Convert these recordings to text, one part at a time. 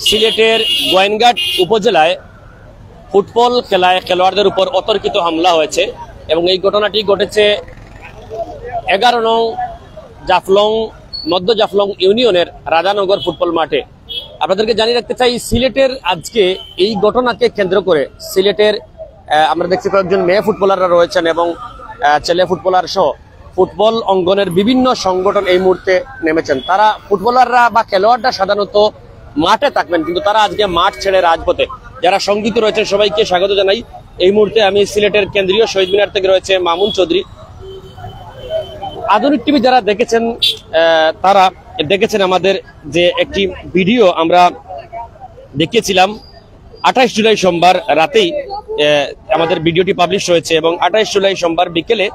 সিলেটের গোয়েনঘাট উপজেলায় ফুটবল খেলায় খেলোয়াড়দের উপর অতর্কিত হামলা হয়েছে এবং এই ঘটনাটি ঘটেছে 11 নং জাফলং মধ্য জাফলং ইউনিয়নের রাজানগর ফুটবল মাঠে। আপনাদেরকে জানিয়ে রাখতে চাই, সিলেটের আজকে এই ঘটনাকে কেন্দ্র করে সিলেটের আমরা দেখছি কয়েকজন মেয়ে ফুটবলাররা রয়েছেন এবং ছেলে ফুটবলার সহ ফুটবল অঙ্গনের বিভিন্ন সংগঠন এই মুহূর্তে নেমেছেন। তারা ফুটবলাররা বা খেলোয়াড়রা সাধারণত মাঠে থাকবেন, কিন্তু তারা আজকে মাঠ ছেড়ে রাজপথে। যারা সংযুক্ত রয়েছেন সবাইকে স্বাগত জানাই। এই মুহূর্তে আমি সিলেটের কেন্দ্রীয় শহীদ মিনার থেকে রয়েছে মামুন চৌধুরী। আধুনিক টিভি যারা দেখেছেন তারা দেখেছেন আমাদের যে একটি ভিডিও আমরা দেখিয়েছিলাম 28 জুলাই সোমবার রাতেই আমাদের ভিডিওটি পাবলিশ হয়েছে এবং 28 জুলাই সোমবার বিকেলে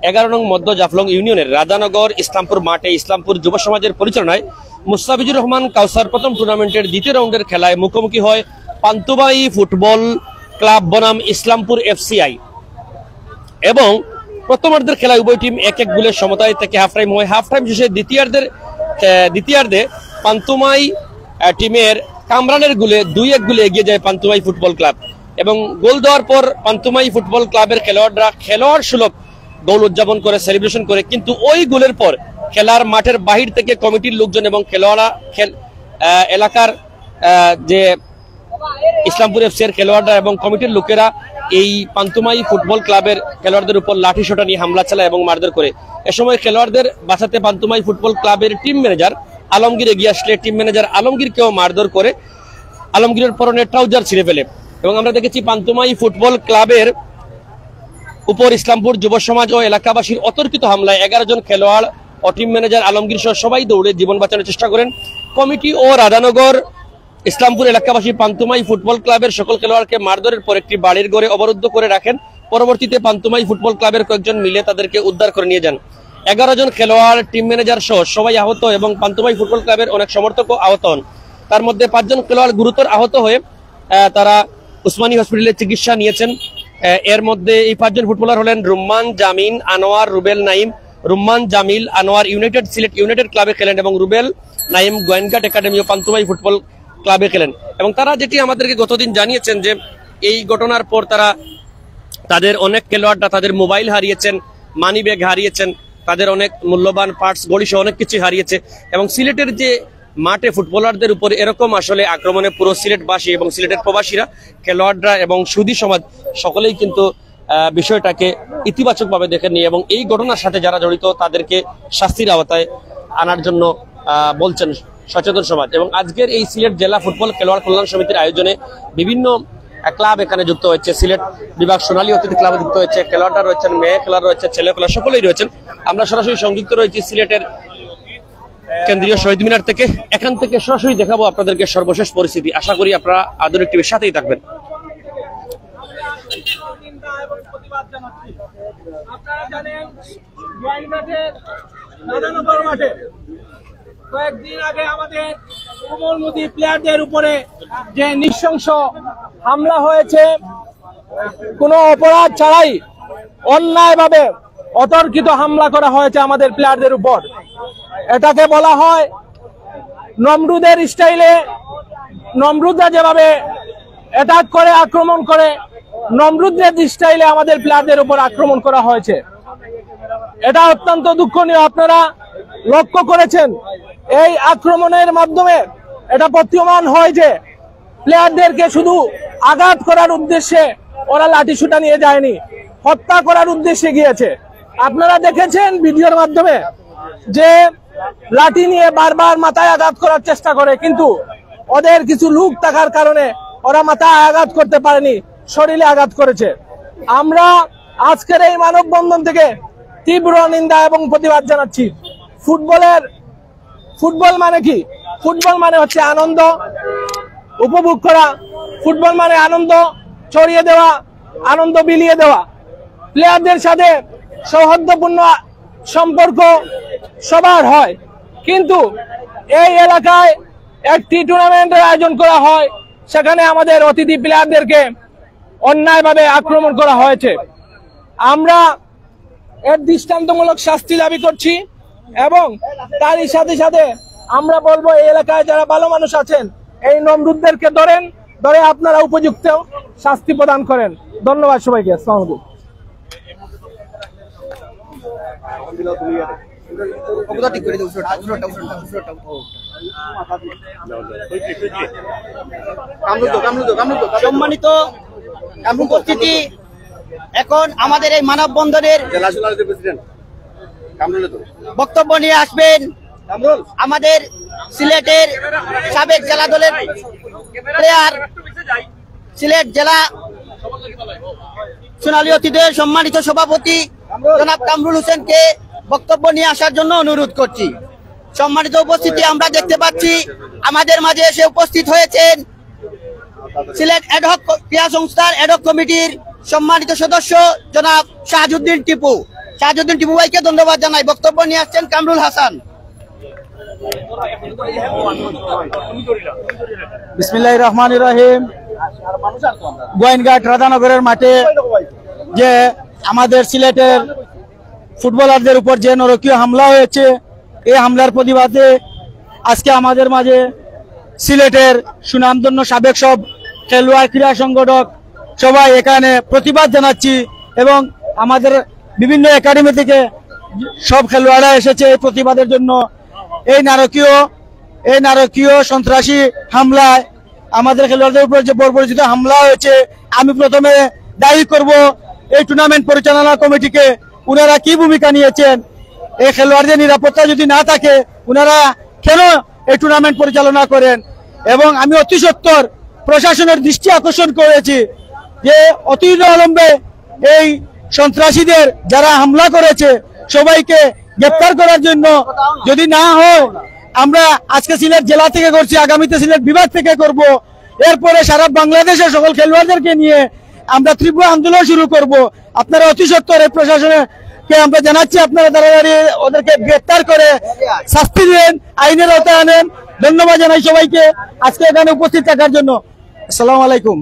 11 নং মধ্য জাফলং ইউনিয়নের রাজানগর ইসলামপুর মাঠে ইসলামপুর যুব সমাজের পরিচালনায় মুস্তাফিজুর রহমান কাউসার প্রথম টুর্নামেন্টের দ্বিতীয় রাউন্ডের খেলায় মুখোমুখি হয় পান্তুবাই ফুটবল ক্লাব বনাম ইসলামপুর এফসিআই এবং প্রথমার্ধের খেলায় উভয় টিম 1-1 গোলের সমতায় থেকে হাফ টাইম হয়। হাফ টাইম শেষে দ্বিতীয়ার্ধে পান্তুমাই টিমের কামরানের গোলে 2-1 গোলে এগিয়ে যায় পান্তুমাই ফুটবল ক্লাব এবং গোল দেওয়ার পর পান্তুমাই ফুটবল ক্লাবের খেলোয়াড়রা খেলোয়াড় সুলভ গোল উদযাপন করে সেলিব্রেশন করে। কিন্তু ওই গোলের পর খেলার মাঠের বাহির থেকে কমিটির লোকজন এবং খেলোয়াড়রা এলাকার যে ইসলামপুর এফসি এর খেলোয়াড়রা এবং কমিটির লোকেরা এই পান্তুমাই ফুটবল ক্লাবের খেলোয়াড়দের উপর লাঠি সোঁটা নিয়ে হামলা চালায় এবং মারধর করে। এ সময় খেলোয়াড়দের বাঁচাতে পান্তুমাই ফুটবল ক্লাবের টিম ম্যানেজার আলমগীর এগিয়ে আসলে টিম ম্যানেজার আলমগীরকেও মারধর করে, আলমগীরের পরনে ট্রাউজার ছিঁড়ে ফেলে এবং আমরা দেখেছি পান্তুমাই ফুটবল ক্লাবের উপর ইসলামপুর যুব সমাজ ও এলাকাবাসীর অতর্কিত হামলায় 11 জন খেলোয়াড় ও টিম ম্যানেজার আলমগীর সহ সবাই দৌড়ে জীবন বাঁচানোর চেষ্টা করেন। কমিটি ও রাধানগর ইসলামপুর এলাকাবাসী পান্তুমাই ফুটবল ক্লাবের সকল খেলোয়াড়কে মারধরের পর একটি বাড়ির ঘরে অবরুদ্ধ করে রাখেন। পরবর্তীতে পান্তুমাই ফুটবল ক্লাবের কয়েকজন মিলে তাদেরকে উদ্ধার করে নিয়ে যান। 11 জন খেলোয়াড় টিম ম্যানেজার সহ সবাই আহত এবং পান্তুমাই ফুটবল ক্লাবের অনেক সমর্থকও আহত হন। তার মধ্যে 5 জন খেলোয়াড় গুরুতর আহত হয়ে তারা উসমানী হসপিটালে চিকিৎসা নিয়েছেন। এর মধ্যে এই 5 জন ফুটবলার হলেন রুম্মান জামিন আনোয়ার রুবেল নাইম। রুম্মান জামিল আনোয়ার ইউনাইটেড সিলেট ইউনাইটেড ক্লাবে খেলেন এবং রুবেল নাইম গোয়েনঘাট একাডেমি ও পান্তুমাই ফুটবল ক্লাবে খেলেন এবং তারা যেটি আমাদেরকে গতদিন জানিয়েছেন যে এই ঘটনার পর তাদের অনেক খেলোয়াড়রা তাদের মোবাইল হারিয়েছেন, মানি ব্যাগ হারিয়েছেন, তাদের অনেক মূল্যবান পার্টস গড়ি সহ অনেক কিছু হারিয়েছে এবং সিলেটের যে মাঠে ফুটবলারদের উপর এরকম আসলে আক্রমণে পুরো সিলেটবাসী এবং সিলেটের প্রবাসীরা, খেলোয়াড়রা এবং সুধী সমাজ সকলেই কিন্তু বিষয়টাকে ইতিবাচকভাবে দেখেননি এবং এই ঘটনার সাথে যারা জড়িত তাদেরকে শাস্তির আওতায় আনার জন্য বলছেন সচেতন সমাজ। এবং আজকের এই সিলেট জেলা ফুটবল খেলোয়াড় কল্যাণ সমিতির আয়োজনে বিভিন্ন ক্লাব এখানে যুক্ত হয়েছে। সিলেট বিভাগ সোনালী অতিথি ক্লাবে যুক্ত হয়েছে, খেলোয়াড়রা রয়েছেন, মেয়ে খেলোয়াড় রয়েছে, ছেলে খেলোয়াড় সকলেই রয়েছেন। আমরা সরাসরি সংযুক্ত রয়েছি সিলেটের কেন্দ্রীয় শহীদ মিনার থেকে। এখান থেকে সরাসরি দেখাবো আপনাদেরকে সর্বশেষ পরিস্থিতি। আশা করি আপনারা আধুনিক টিভির সাথেই থাকবেন। আপনারা জানেন গোয়াইনঘাটের রাধানগর মাঠে কয়েকদিন আগে আমাদের কোমলমতি প্লেয়ারদের উপরে যে নৃশংস হামলা হয়েছে, কোনো অপরাধ ছাড়াই অন্যায়ভাবে অতর্কিত হামলা করা হয়েছে আমাদের প্লেয়ারদের উপর। এটাকে বলা হয় নমরুদের স্টাইলে। নমরুদরা যেভাবে অ্যাটাক করে আক্রমণ করে, নমরুদের স্টাইলে আমাদের প্লেয়ারদের উপর আক্রমণ করা হয়েছে। এটা অত্যন্ত দুঃখনীয়। আপনারা লক্ষ্য করেছেন এই আক্রমণের মাধ্যমে এটা প্রতীয়মান হয় যে প্লেয়ারদেরকে শুধু আঘাত করার উদ্দেশ্যে ওরা লাঠিসোঁটা নিয়ে যায়নি, হত্যা করার উদ্দেশ্যে গিয়েছে। আপনারা দেখেছেন ভিডিওর মাধ্যমে যে লাঠি নিয়ে বারবার মাথায় আঘাত করার চেষ্টা করে, কিন্তু ওদের কিছু লোক থাকার কারণে ওরা মাথায় আঘাত করতে পারেনি, শরীরে আঘাত করেছে। আমরা আজকের এই মানববন্ধন থেকে তীব্র নিন্দা এবং প্রতিবাদ জানাচ্ছি। ফুটবল মানে কি? ফুটবল মানে হচ্ছে আনন্দ উপভোগ করা। ফুটবল মানে আনন্দ ছড়িয়ে দেওয়া, আনন্দ বিলিয়ে দেওয়া। প্লেয়ারদের সাথে সৌহার্দ্যপূর্ণ সম্পর্ক সবার হয়, কিন্তু এই এলাকায় একটি টুর্নামেন্টের আয়োজন করা হয়, সেখানে আমাদের অতিথি প্লেয়ারদেরকে অন্যায়ভাবে আক্রমণ করা হয়েছে। আমরা এর দৃষ্টান্তমূলক শাস্তি দাবি করছি এবং তারই সাথে সাথে আমরা বলবো এই এলাকায় যারা ভালো মানুষ আছেন এই নমরুদদেরকে ধরে আপনারা উপযুক্ত শাস্তি প্রদান করেন। ধন্যবাদ সবাইকে। আসসালামু আলাইকুম। সম্মানিত উপস্থিতি, এখন আমাদের এই মানববন্ধনের বক্তব্য নিয়ে আসবেন আমাদের সিলেটের সাবেক জেলা দলের প্লেয়ার, সিলেট জেলা সোনালী অতীতের সম্মানিত সভাপতি জনাব কামরুল হোসেনকে বক্তব্য নিয়ে আসার জন্য অনুরোধ করছি। সম্মানিত উপস্থিতি, আমরা দেখতে পাচ্ছি আমাদের মাঝে এসে উপস্থিত হয়েছেন সিলেট অ্যাডহক ক্রীড়া সংস্থার অ্যাডহক কমিটির সম্মানিত সদস্য জনাব শাহাজউদ্দিন টিপু। শাহাজউদ্দিন টিপু ভাইকে ধন্যবাদ জানাই। বক্তব্য নিয়ে আসছেন কামরুল হাসান। বিসমিল্লাহির রহমানির রহিম। গোয়েনঘাট রাধানগরের মাঠে যে আমাদের সিলেটের ফুটবলারদের উপর যে নরকীয় হামলা হয়েছে, এই হামলার প্রতিবাদে আজকে আমাদের মাঝে সিলেটের সুনামধন্য সাবেক সব খেলোয়াড়, ক্রীড়া সংগঠক সবাই এখানে প্রতিবাদ জানাচ্ছি এবং আমাদের বিভিন্ন একাডেমি থেকে সব খেলোয়াড়রা এসেছে এই প্রতিবাদের জন্য। এই নারকীয় সন্ত্রাসী হামলায় আমাদের খেলোয়াড়দের উপর যে বর্বরচিত হামলা হয়েছে, আমি প্রথমে দায়ী করব এই টুর্নামেন্ট পরিচালনা কমিটিকে। উনারা কি ভূমিকা নিয়েছেন? এই খেলোয়াড়দের নিরাপত্তা যদি না থাকে উনারা কেন এই টুর্নামেন্ট পরিচালনা করেন? এবং আমি অতি সত্বর প্রশাসনের দৃষ্টি আকর্ষণ করেছি যে অতি অবিলম্বে এই সন্ত্রাসীদের যারা হামলা করেছে সবাইকে গ্রেপ্তার করার জন্য, যদি না হয় আমরা আজকে সিলেট জেলা থেকে করছি, আগামীতে সিলেট বিভাগ থেকে করব, এরপরে সারা বাংলাদেশের সকল খেলোয়াড়দেরকে নিয়ে আমরা তীব্র আন্দোলন শুরু করব। আপনারা অতি সত্বর এই প্রশাসনকে আমরা জানাচ্ছি আপনারা তাড়াতাড়ি ওদেরকে গ্রেপ্তার করে শাস্তি দেন, আইনের আওতায় আনেন। ধন্যবাদ জানাই সবাইকে আজকে এখানে উপস্থিত থাকার জন্য। আসসালামু আলাইকুম।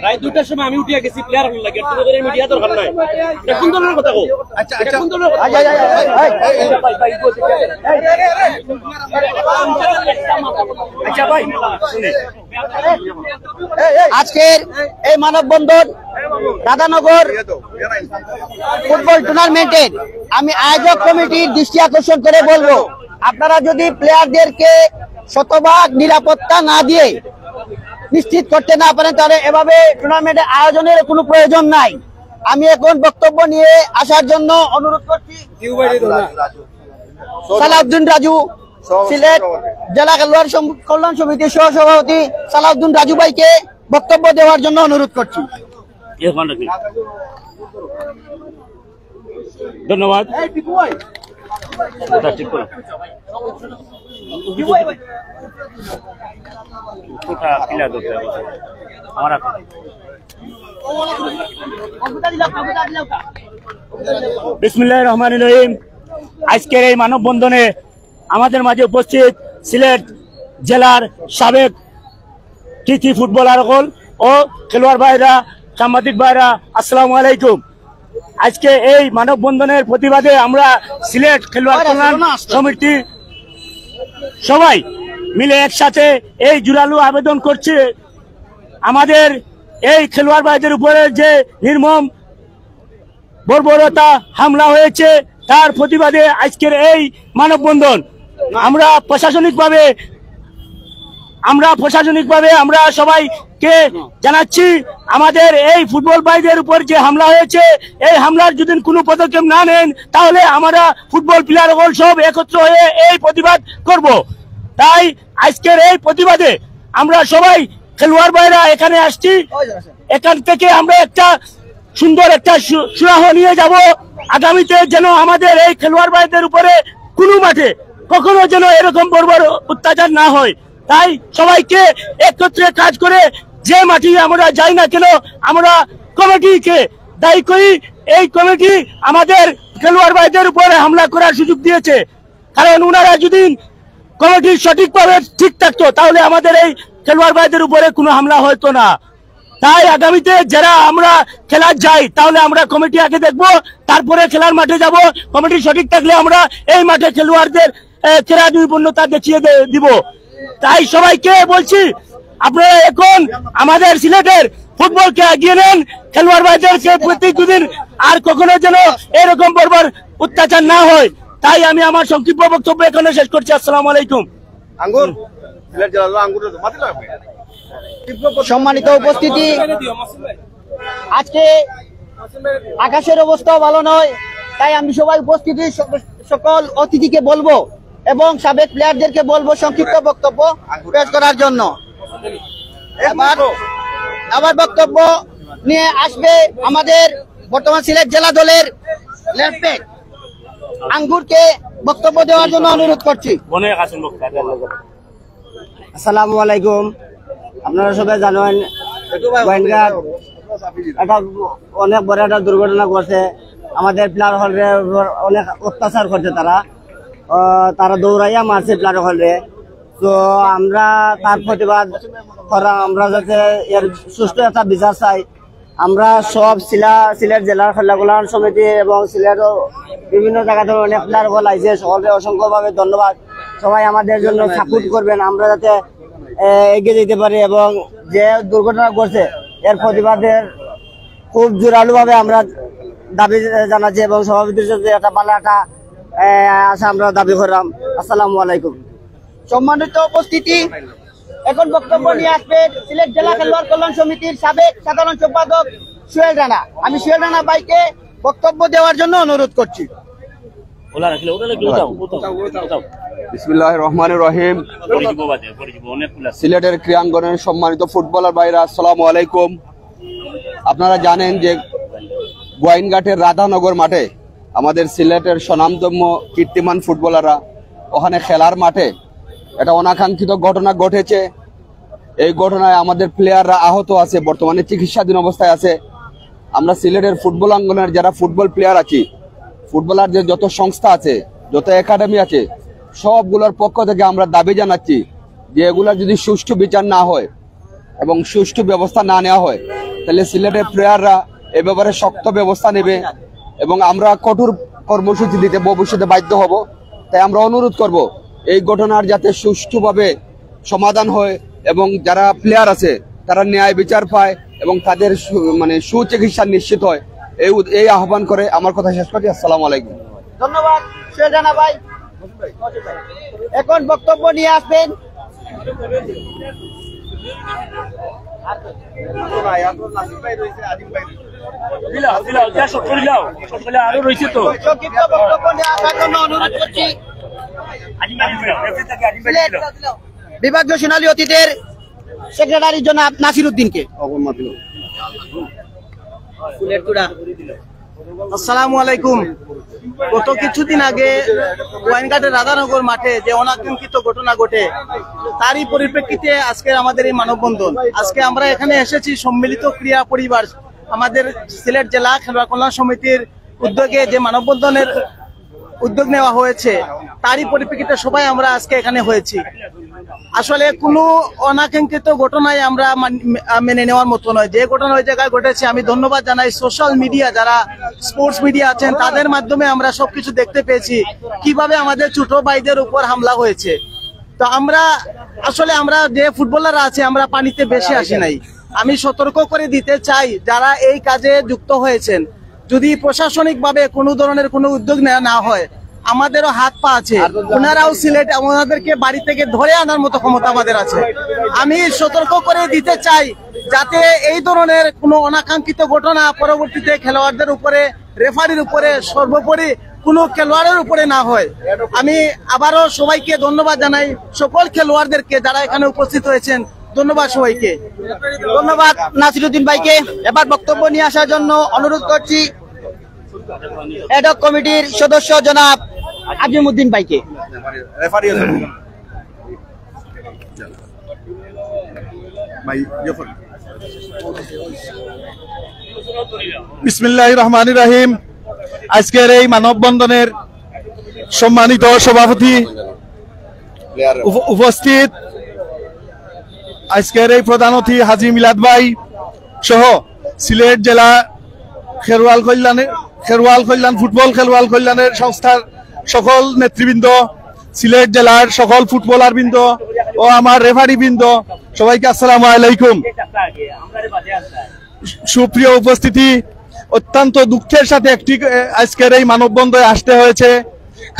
রাত 2টার সময় আমি উঠিয়া গেছি, প্লেয়ার হল লাগে তোদের মিডিয়া দরকার নাই। এটা কোন ধরনের কথা গো? আচ্ছা এটা কোন ধরনের কথা? আচ্ছা ভাই শুনে আজকের এই মানববন্ধন রাধানগর ফুটবল টুর্নামেন্টের আমি আয়োজক কমিটির দৃষ্টি আকর্ষণ করে বলবো, আপনারা যদি প্লেয়ারদেরকে শতভাগ নিরাপত্তা না দিয়ে নিশ্চিত করতে না পারেন তাহলে এভাবে টুর্নামেন্টের আয়োজনের কোনো প্রয়োজন নাই। আমি এখন বক্তব্য নিয়ে আসার জন্য অনুরোধ করছি সালাউদ্দিন রাজু, সিলেট জেলা খেলোয়াড় কল্যাণ সমিতির সহ সভাপতি সালাউদ্দিন রাজু ভাইকে বক্তব্য দেওয়ার জন্য অনুরোধ করছি। ধন্যবাদ। বিসমিল্লাহির রহমানির রহিম। আজকের এই মানববন্ধনে আমাদের মাঝে উপস্থিত সিলেট জেলার সাবেক কৃতি ফুটবলার ও খেলোয়াড় ভাইরা, সাংবাদিক ভাইরা, আসসালামু আলাইকুম। আজকে এই মানববন্ধনের প্রতিবাদে আমরা সিলেট খেলোয়াড় কল্যাণ সমিতি সবাই মিলে একসাথে এই জোরালো আবেদন করছি, আমাদের এই খেলোয়াড় ভাইদের উপরে যে নির্মম বর্বরতা হামলা হয়েছে তার প্রতিবাদে আজকের এই মানববন্ধন। আমরা প্রশাসনিকভাবে আমরা সবাইকে জানাচ্ছি, আমাদের এই ফুটবল ভাইদের উপর যে হামলা হয়েছে এই হামলার যদি কোনো পদক্ষেপ না নেন তাহলে আমরা ফুটবল প্লেয়ার সব একত্র হয়ে এই প্রতিবাদ করব। তাই আজকের এই প্রতিবাদে আমরা সবাই খেলোয়াড় ভাইরা এখানে আসছি, এখান থেকে আমরা একটা সুন্দর একটা সুরাহ নিয়ে যাব আগামীতে, যেন আমাদের এই খেলোয়াড় ভাইদের উপরে কোনো মাঠে কখনো যেন এরকম বর্বর অত্যাচার না হয়। তাই সবাইকে একত্রে কাজ করে যে মাঠে আমরা যাই না কেন আমরা কমিটিকে দায়ী করি। এই কমিটি আমাদের খেলোয়াড় ভাইদের উপরে হামলা করার সুযোগ দিয়েছে, কারণ ওনারা যদি কমিটি সঠিকভাবে ঠিক থাকতো তাহলে আমাদের এই খেলোয়াড় ভাইদের উপরে কোনো হামলা হতো না। তাই আগামীতে যারা আমরা খেলা যাই তাহলে আমরা কমিটি আগে দেখবো, তারপরে খেলার মাঠে যাব। কমিটি সঠিক থাকলে আমরা এই মাঠে খেলোয়াড়দের খেলা দুইপূর্ণতা দেখিয়ে দিব। তাই সবাইকে বলছি, আপনারা এখন আমাদের সিলেটের ফুটবলকে এগিয়ে নেন, খেলোয়াড় ভাইদেরকে প্রত্যেক দুদিন আর কখনো যেন এরকম বর্বর অত্যাচার না হয়। তাই আমি আমার সংক্ষিপ্ত বক্তব্য এখানে শেষ করছি। আসসালামু আলাইকুম। সম্মানিত উপস্থিতি, আজকে আকাশের অবস্থাও ভালো নয়, তাই আমি সবাই উপস্থিতি সকল অতিথিকে বলবো এবং সাবেক প্লেয়ারদেরকে বলবো সংক্ষিপ্ত বক্তব্য পেশ করার জন্য। আবার বক্তব্য নিয়ে আসবে আমাদের বর্তমান সিলেট জেলা দলের লেফট ব্যাক আঙ্গুরকে বক্তব্য দেওয়ার জন্য অনুরোধ করছি। আসসালামু আলাইকুম। আপনারা সবাই জানেন গোয়েনঘাট একটা অনেক বড় একটা দুর্ঘটনা করছে। আমাদের প্লেয়ার হলে অনেক অত্যাচার করছে তারা দৌড়াইয়া মারছে প্লেয়ার হলে। তো আমরা তার প্রতিবাদ করা, আমরা যাতে এর সুষ্ঠু একটা বিচার চাই। আমরা সব সিলেট জেলার খেলা কল্যাণ সমিতি এবং সিলেটের বিভিন্ন জায়গাতে অনেক প্লেয়ার হল আইছে, সকলকে অসংখ্যভাবে ধন্যবাদ। সবাই আমাদের জন্য সাপোর্ট করবেন, আমরা যাতে এগিয়ে যেতে পারি এবং যে দুর্ঘটনা ঘটছে এর প্রতিবাদের খুব জোরালো ভাবে আমরা দাবি জানাচ্ছি এবং সভাপতির সাথে একটা ভালো একটা আশা আমরা দাবি করলাম। আসসালামু আলাইকুম। সম্মানিত উপস্থিতি, এখন বক্তব্য নিয়ে আসবে সিলেট জেলা খেলোয়াড় কল্যাণ সমিতির সাবেক সাধারণ সম্পাদক সোহেল রানা। আমি সোহেল রানা ভাইকে বক্তব্য দেওয়ার জন্য অনুরোধ করছি। বিসমিল্লাহির রহমানির রহিম। সিলেটের ক্রীড়াঙ্গনের সম্মানিত ফুটবলার ভাইরা, আসসালামু আলাইকুম। আপনারা জানেন যে গোয়াইনঘাটের রাধানগর মাঠে আমাদের সিলেটের স্বনামধন্য কীর্তিমান ফুটবলাররা ওখানে খেলার মাঠে একটা অনাকাঙ্ক্ষিত ঘটনা ঘটেছে। এই ঘটনায় আমাদের প্লেয়াররা আহত আছে, বর্তমানে চিকিৎসাধীন অবস্থায় আছে। আমরা সিলেটের ফুটবল অঙ্গনের যারা ফুটবল প্লেয়ার আছি, ফুটবলারদের যত সংস্থা আছে, যত একাডেমি আছে, সবগুলোর পক্ষ থেকে আমরা দাবি জানাচ্ছি যে এগুলার যদি সুষ্ঠু বিচার না হয় এবং সুষ্ঠু ব্যবস্থা না নেওয়া হয় তাহলে সিলেটের প্লেয়াররা এ ব্যাপারে শক্ত ব্যবস্থা নেবে এবং আমরা কঠোর কর্মসূচি দিতে ভবিষ্যতে বাধ্য হব। তাই আমরা অনুরোধ করব এই ঘটনার যাতে সুষ্ঠুভাবে সমাধান হয় এবং যারা প্লেয়ার আছে তারা ন্যায় বিচার পায় এবং তাদের সুচিকিৎসা নিশ্চিত হয়, এই আহ্বান করে আমার কথা শেষ করছি। আসসালামু আলাইকুম। ধন্যবাদ সোহেল রানা ভাই। এখন বক্তব্য নিয়ে আসবেন সংক্ষিপ্ত বক্তব্য নিয়ে আসার জন্য অনুরোধ করছি বিভাগীয় সোনালী অতীতের সেক্রেটারি জনাব নাসির উদ্দিনকে। আসসালামু আলাইকুম। গত কিছুদিন আগে গোয়াইনঘাটের রাধানগর মাঠে যে অনাকাঙ্ক্ষিত ঘটনা ঘটে, তারই পরিপ্রেক্ষিতে আজকে আমাদের এই মানববন্ধন। আজকে আমরা এখানে এসেছি সম্মিলিত ক্রীড়া পরিবার, আমাদের সিলেট জেলা খেলোয়াড় কল্যাণ সমিতির উদ্যোগে যে মানববন্ধনের উদ্যোগ নেওয়া হয়েছে, তারই পরিপ্রেক্ষিতে সবাই আমরা আজকে এখানে হয়েছি। আসলে কোনো অনাকাঙ্ক্ষিত ঘটনায় আমরা মেনে নেওয়ার মতো নয়। যে ঘটনা ওই জায়গায় ঘটেছে, আমি ধন্যবাদ জানাই সোশ্যাল মিডিয়া, যারা স্পোর্টস মিডিয়া আছেন, তাদের মাধ্যমে আমরা সবকিছু দেখতে পেয়েছি কিভাবে আমাদের ছোট ভাইদের উপর হামলা হয়েছে। তো আমরা যে ফুটবলাররা আছে, আমরা পানিতে বেশি আসি নাই। আমি সতর্ক করে দিতে চাই যারা এই কাজে যুক্ত হয়েছেন, যদি প্রশাসনিক ভাবে কোনো ধরনের কোনো উদ্যোগ নেওয়া না হয়, আমাদেরও হাত পা আছে, ওনারাও সিলেট ওনাদেরকে বাড়ি থেকে ধরে আনার মতো ক্ষমতা আমাদের আছে। আমি সতর্ক করে দিতে চাই যাতে এই ধরনের কোনো অনাকাঙ্ক্ষিত ঘটনা পরবর্তীতে খেলোয়াড়দের উপরে, রেফারির উপরে, সর্বোপরি কোনো খেলোয়াড়ের উপরে না হয়। আমি আবারও সবাইকে ধন্যবাদ জানাই, সকল খেলোয়াড়দেরকে যারা এখানে উপস্থিত হয়েছেন, ধন্যবাদ সবাইকে। ধন্যবাদ নাসিরউদ্দিন ভাইকে। এবার বক্তব্য নিয়ে আসার জন্য অনুরোধ করছি এডক কমিটির সদস্য জনাব আজিমউদ্দিন ভাইকে। বিসমিল্লাহির রহমানির রহিম। আজকের এই মানববন্ধনের সম্মানিত সভাপতি, উপস্থিত আজকের এই প্রধান অতিথি হাজী মিলাদ ভাই সহ সিলেট জেলা খেরওয়াল কল্যাণ ফুটবল খেরওয়াল কল্যাণের সংস্থার সকল নেতৃবৃন্দ, সিলেট জেলার সকল ফুটবলার বৃন্দ ও আমার রেফারি বৃন্দ, সবাইকে আসসালামু আলাইকুম। সুপ্রিয় উপস্থিতি, অত্যন্ত দুঃখের সাথে আজকের এই মানববন্ধনে আসতে হয়েছে,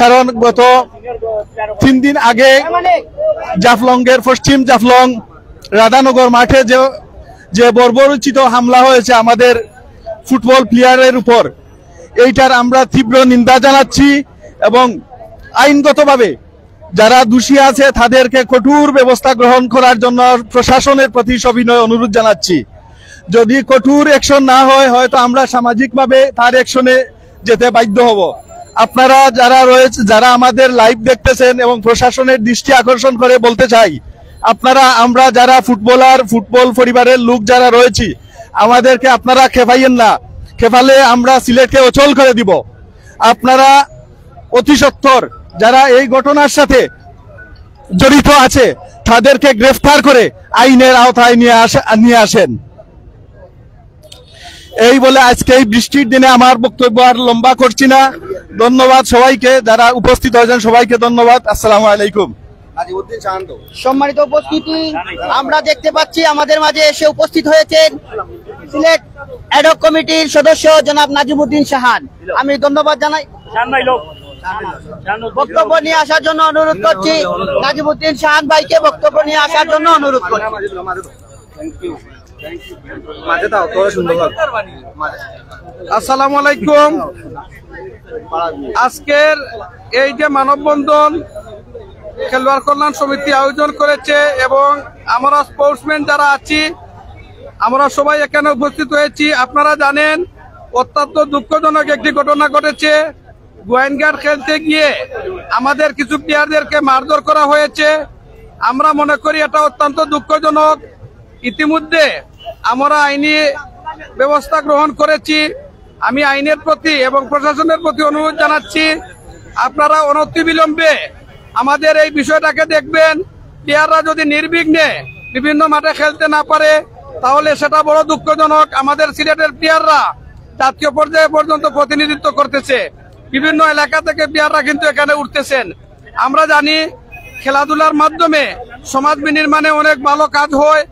কারণ গত 3 দিন আগে জাফলংয়ের পশ্চিম জাফলং রাধানগর মাঠে যে বর্বরোচিত হামলা হয়েছে আমাদের ফুটবল প্লেয়ারের উপর, এইটার আমরা তীব্র নিন্দা জানাচ্ছি এবং আইনগতভাবে যারা দোষী আছে তাদেরকে কঠোর ব্যবস্থা গ্রহণ করার জন্য প্রশাসনের প্রতি সবিনয় অনুরোধ জানাচ্ছি। যদি কঠোর অ্যাকশন না হয়, হয়তো আমরা সামাজিকভাবে তার অ্যাকশনে যেতে বাধ্য হব। আপনারা যারা আমাদের লাইভ দেখতেছেন এবং প্রশাসনের দৃষ্টি আকর্ষণ করে বলতে চাই, আমরা যারা ফুটবল পরিবারের লোক যারা রয়েছি, আমাদেরকে আপনারা খেপাইয়েন না। খেপালে আমরা সিলেটকে অচল করে দিব। আপনারা অতি সত্বর যারা এই ঘটনার সাথে জড়িত আছে তাদেরকে গ্রেফতার করে আইনের আওতায় নিয়ে আসেন। এই বলে আজকে এই বৃষ্টির দিনে আমার বক্তব্য আর লম্বা করছি না। ধন্যবাদ সবাইকে, যারা উপস্থিত হয়েছেন সবাইকে ধন্যবাদ। আসসালামু আলাইকুম। সম্মানিত উপস্থিতি, আমরা দেখতে পাচ্ছি আমাদের মাঝে এসে উপস্থিত হয়েছেন সিলেট অ্যাডহক কমিটির সদস্য জনাব নাজিমউদ্দিন শাহান। আমি ধন্যবাদ জানাই। বক্তব্য নিয়ে আসার জন্য অনুরোধ করছি নাজিমউদ্দিন শাহান ভাইকে বক্তব্য নিয়ে আসার জন্য অনুরোধ করছি। আসসালামু আলাইকুম। আজকের এই যে মানববন্ধন খেলোয়াড় কল্যাণ সমিতি আয়োজন করেছে এবং আমরা স্পোর্টসম্যান যারা আছি আমরা সবাই এখানে উপস্থিত হয়েছি। আপনারা জানেন অত্যন্ত দুঃখজনক একটি ঘটনা ঘটেছে। গোয়েনঘাট খেলতে গিয়ে আমাদের কিছু প্লেয়ারদেরকে মারধর করা হয়েছে। আমরা মনে করি এটা অত্যন্ত দুঃখজনক। ইতিমধ্যে আমরা আইনি ব্যবস্থা গ্রহণ করেছি। আমি আইনের প্রতি এবং প্রশাসনের প্রতি অনুরোধ জানাচ্ছি, আপনারা অনতিবিলম্বে আমাদের এই বিষয়টাকে দেখবেন। প্লেয়াররা যদি নির্বিঘ্নে বিভিন্ন মাঠে খেলতে না পারে তাহলে সেটা বড় দুঃখজনক। আমাদের সিলেটের প্লেয়াররা জাতীয় পর্যায়ে পর্যন্ত প্রতিনিধিত্ব করতেছে, বিভিন্ন এলাকা থেকে প্লেয়াররা কিন্তু এখানে উঠতেছেন। আমরা জানি খেলাধুলার মাধ্যমে সমাজ বিনির্মাণে অনেক ভালো কাজ হয়।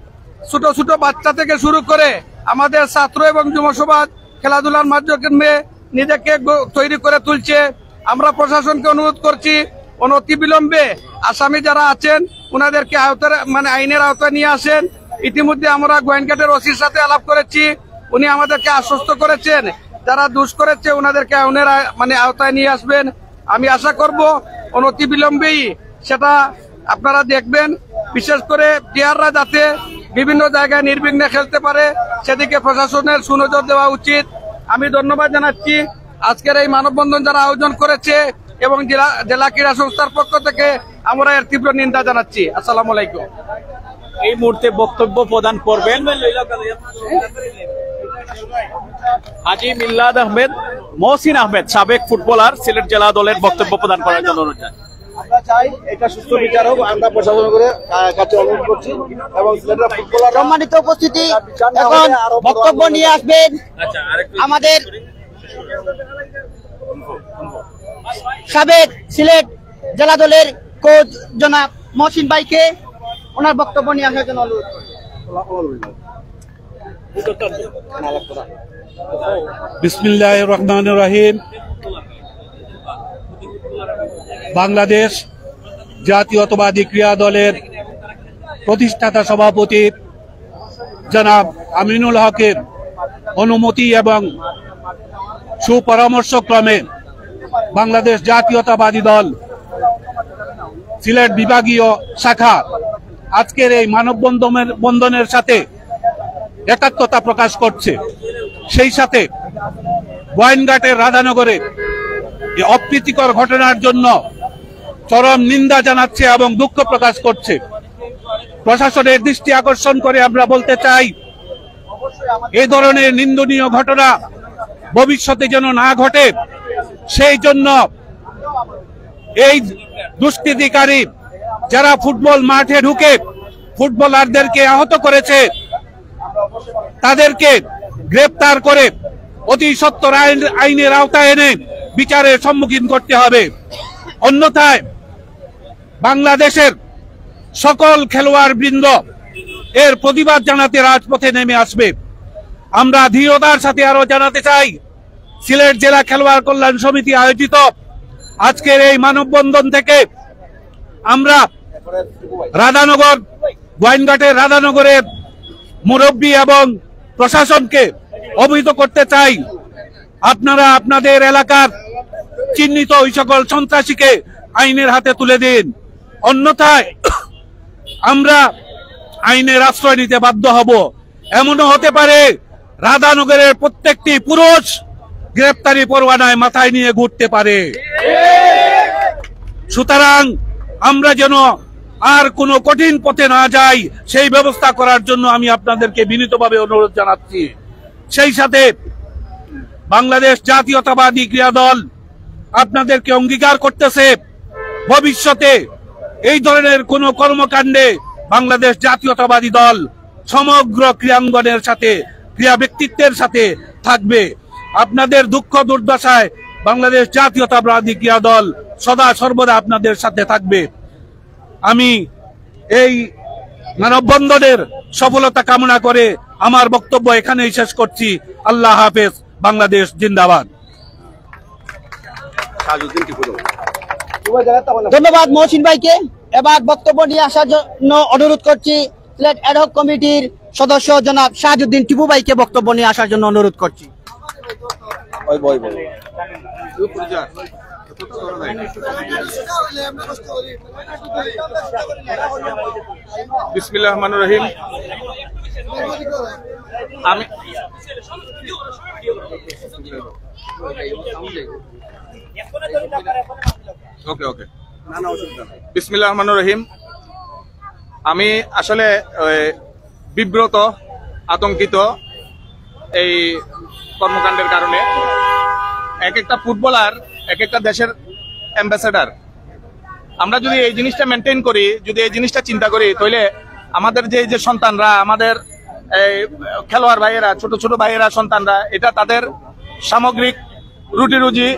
ছোট ছোট বাচ্চা থেকে শুরু করে আমাদের ছাত্র এবং যুব সমাজ খেলাধুলার মাধ্যমে নিজেকে তৈরি করে তুলছে। আমরা প্রশাসনকে অনুরোধ করছি অনতিবিলম্বে আসামি যারা আছেন ওনাদেরকে আইনের আওতায় নিয়ে আসেন। ইতিমধ্যে আমরা গোয়েনঘাটের ওসির সাথে আলাপ করেছি, উনি আমাদেরকে আশ্বস্ত করেছেন যারা দোষ করেছে ওনাদেরকে আইনের আওতায় নিয়ে আসবেন। আমি আশা করব অনতিবিলম্বেই সেটা আপনারা দেখবেন। বিশেষ করে প্লেয়াররা যাতে বিভিন্ন জায়গায় নির্বিঘ্নে খেলতে পারে সেদিকে প্রশাসনের সুনজর দেওয়া উচিত। আমি ধন্যবাদ জানাচ্ছি আজকের এই মানববন্ধন যারা আয়োজন করেছে এবং জেলা ক্রীড়া সংস্থার পক্ষ থেকে আমরা এর তীব্র নিন্দা জানাচ্ছি। আসসালামু আলাইকুম। এই মুহূর্তে বক্তব্য প্রদান করবেন হাজী মিলাদ আহমেদ, মহসিন আহমেদ, সাবেক ফুটবলার, সিলেট জেলা দলের বক্তব্য প্রদান করার জন্য অনুরোধ জানাই। আমরা চাই এটা সুস্থ বিচার হোক, আমরা প্রশাসনের কাছে অনুরোধ করছি এবং সিলেটের ফুটবলার। সম্মানিত উপস্থিতি, এখন বক্তব্য নিয়ে আসবেন আমাদের সাবেক সিলেট জেলা দলের কোচ জনাব মহসিন ভাইকে ওনার বক্তব্য নিয়ে আসার জন্য অনুরোধ। বিসমিল্লাহির রহমানির রহিম। বাংলাদেশ জাতীয়তাবাদী ক্রীড়া দলের প্রতিষ্ঠাতা সভাপতি জনাব আমিনুল হকের অনুমতি এবং সুপরামর্শক্রমে বাংলাদেশ জাতীয়তাবাদী দল সিলেট বিভাগীয় শাখা আজকের এই মানববন্ধনের সাথে একাত্মতা প্রকাশ করছে। সেই সাথে গোয়েনঘাটের রাধানগরে অপ্রীতিকর ঘটনার জন্য চরম নিন্দা জানাচ্ছে এবং দুঃখ প্রকাশ করছে। প্রশাসনের দৃষ্টি আকর্ষণ করে আমরা বলতে চাই, এই ধরনের নিন্দনীয় ঘটনা ভবিষ্যতে যেন না ঘটে, সেই জন্য এই দুষ্কৃতিকারী যারা ফুটবল মাঠে ঢুকে ফুটবলারদেরকে আহত করেছে তাদেরকে গ্রেপ্তার করে অতি সত্বর আইনের আওতায় এনে বিচারের সম্মুখীন করতে হবে। অন্যথায় বাংলাদেশের সকল খেলোয়াড় বৃন্দ এর প্রতিবাদ জানাতে রাজপথে নেমে আসবে। আমরা দৃঢ়তার সাথে আরো জানাতে চাই, সিলেট জেলা খেলোয়াড় কল্যাণ সমিতি আয়োজিত আজকের এই মানববন্ধন থেকে আমরা রাধানগর, গোয়াইনঘাটের রাধানগরের মুরব্বী এবং প্রশাসনকে অবহিত করতে চাই, আপনারা আপনাদের এলাকার চিহ্নিত ওই সকল সন্ত্রাসীকে আইনের হাতে তুলে দিন। অন্যথায় আমরা আইনের আশ্রয় নিতে বাধ্য হব। এমনও হতে পারে রাধানগরের প্রত্যেকটি পুরুষ গ্রেপ্তারি পরোয়ানায় মাথায় নিয়ে ঘুরতে পারে। সুতরাং আমরা যেন আর কোনো কঠিন পথে না যাই, সেই ব্যবস্থা করার জন্য আমি আপনাদেরকে বিনীতভাবে অনুরোধ জানাচ্ছি। সেই সাথে বাংলাদেশ জাতীয়তাবাদী ক্রীড়া দল আপনাদেরকে অঙ্গীকার করতেছে, ভবিষ্যতে এই ধরনের কোন কর্মকাণ্ডে বাংলাদেশ জাতীয়তাবাদী দল সমগ্র ক্রীড়াঙ্গনের সাথে, ক্রীড়া ব্যক্তিত্বের সাথে থাকবে। আপনাদের দুঃখ দুর্দশায় বাংলাদেশ জাতীয়তাবাদী ক্রীড়া দল সদা সর্বদা আপনাদের সাথে থাকবে। আমি এই মানববন্ধনের সফলতা কামনা করে আমার বক্তব্য এখানেই শেষ করছি। আল্লাহ হাফেজ। বাংলাদেশ জিন্দাবাদ। ধন্যবাদ মহসিন ভাইকে। এবার বক্তব্য নিয়ে আসার জন্য অনুরোধ করছি সিলেট অ্যাডহক কমিটির সদস্য জনাব শাহাজউদ্দিন টিপু ভাইকে বক্তব্য নিয়ে আসার জন্য অনুরোধ করছি। বিসমিল্লাহির রহমানির রহিম। আমি বিসমিল্লাহির রহমানির রহিম। আমি আসলে বিব্রত, আতঙ্কিত এই কর্মকাণ্ডের কারণে। এক একটা ফুটবলার এক একটা দেশের অ্যাম্বাসেডার। আমরা যদি এই জিনিসটা মেনটেন করি, যদি এই জিনিসটা চিন্তা করি, তাহলে আমাদের যে সন্তানরা, আমাদের খেলোয়াড় ভাইয়েরা, ছোট ছোট ভাইয়েরা, সন্তানরা, এটা তাদের সামগ্রিক রুটি রুজি,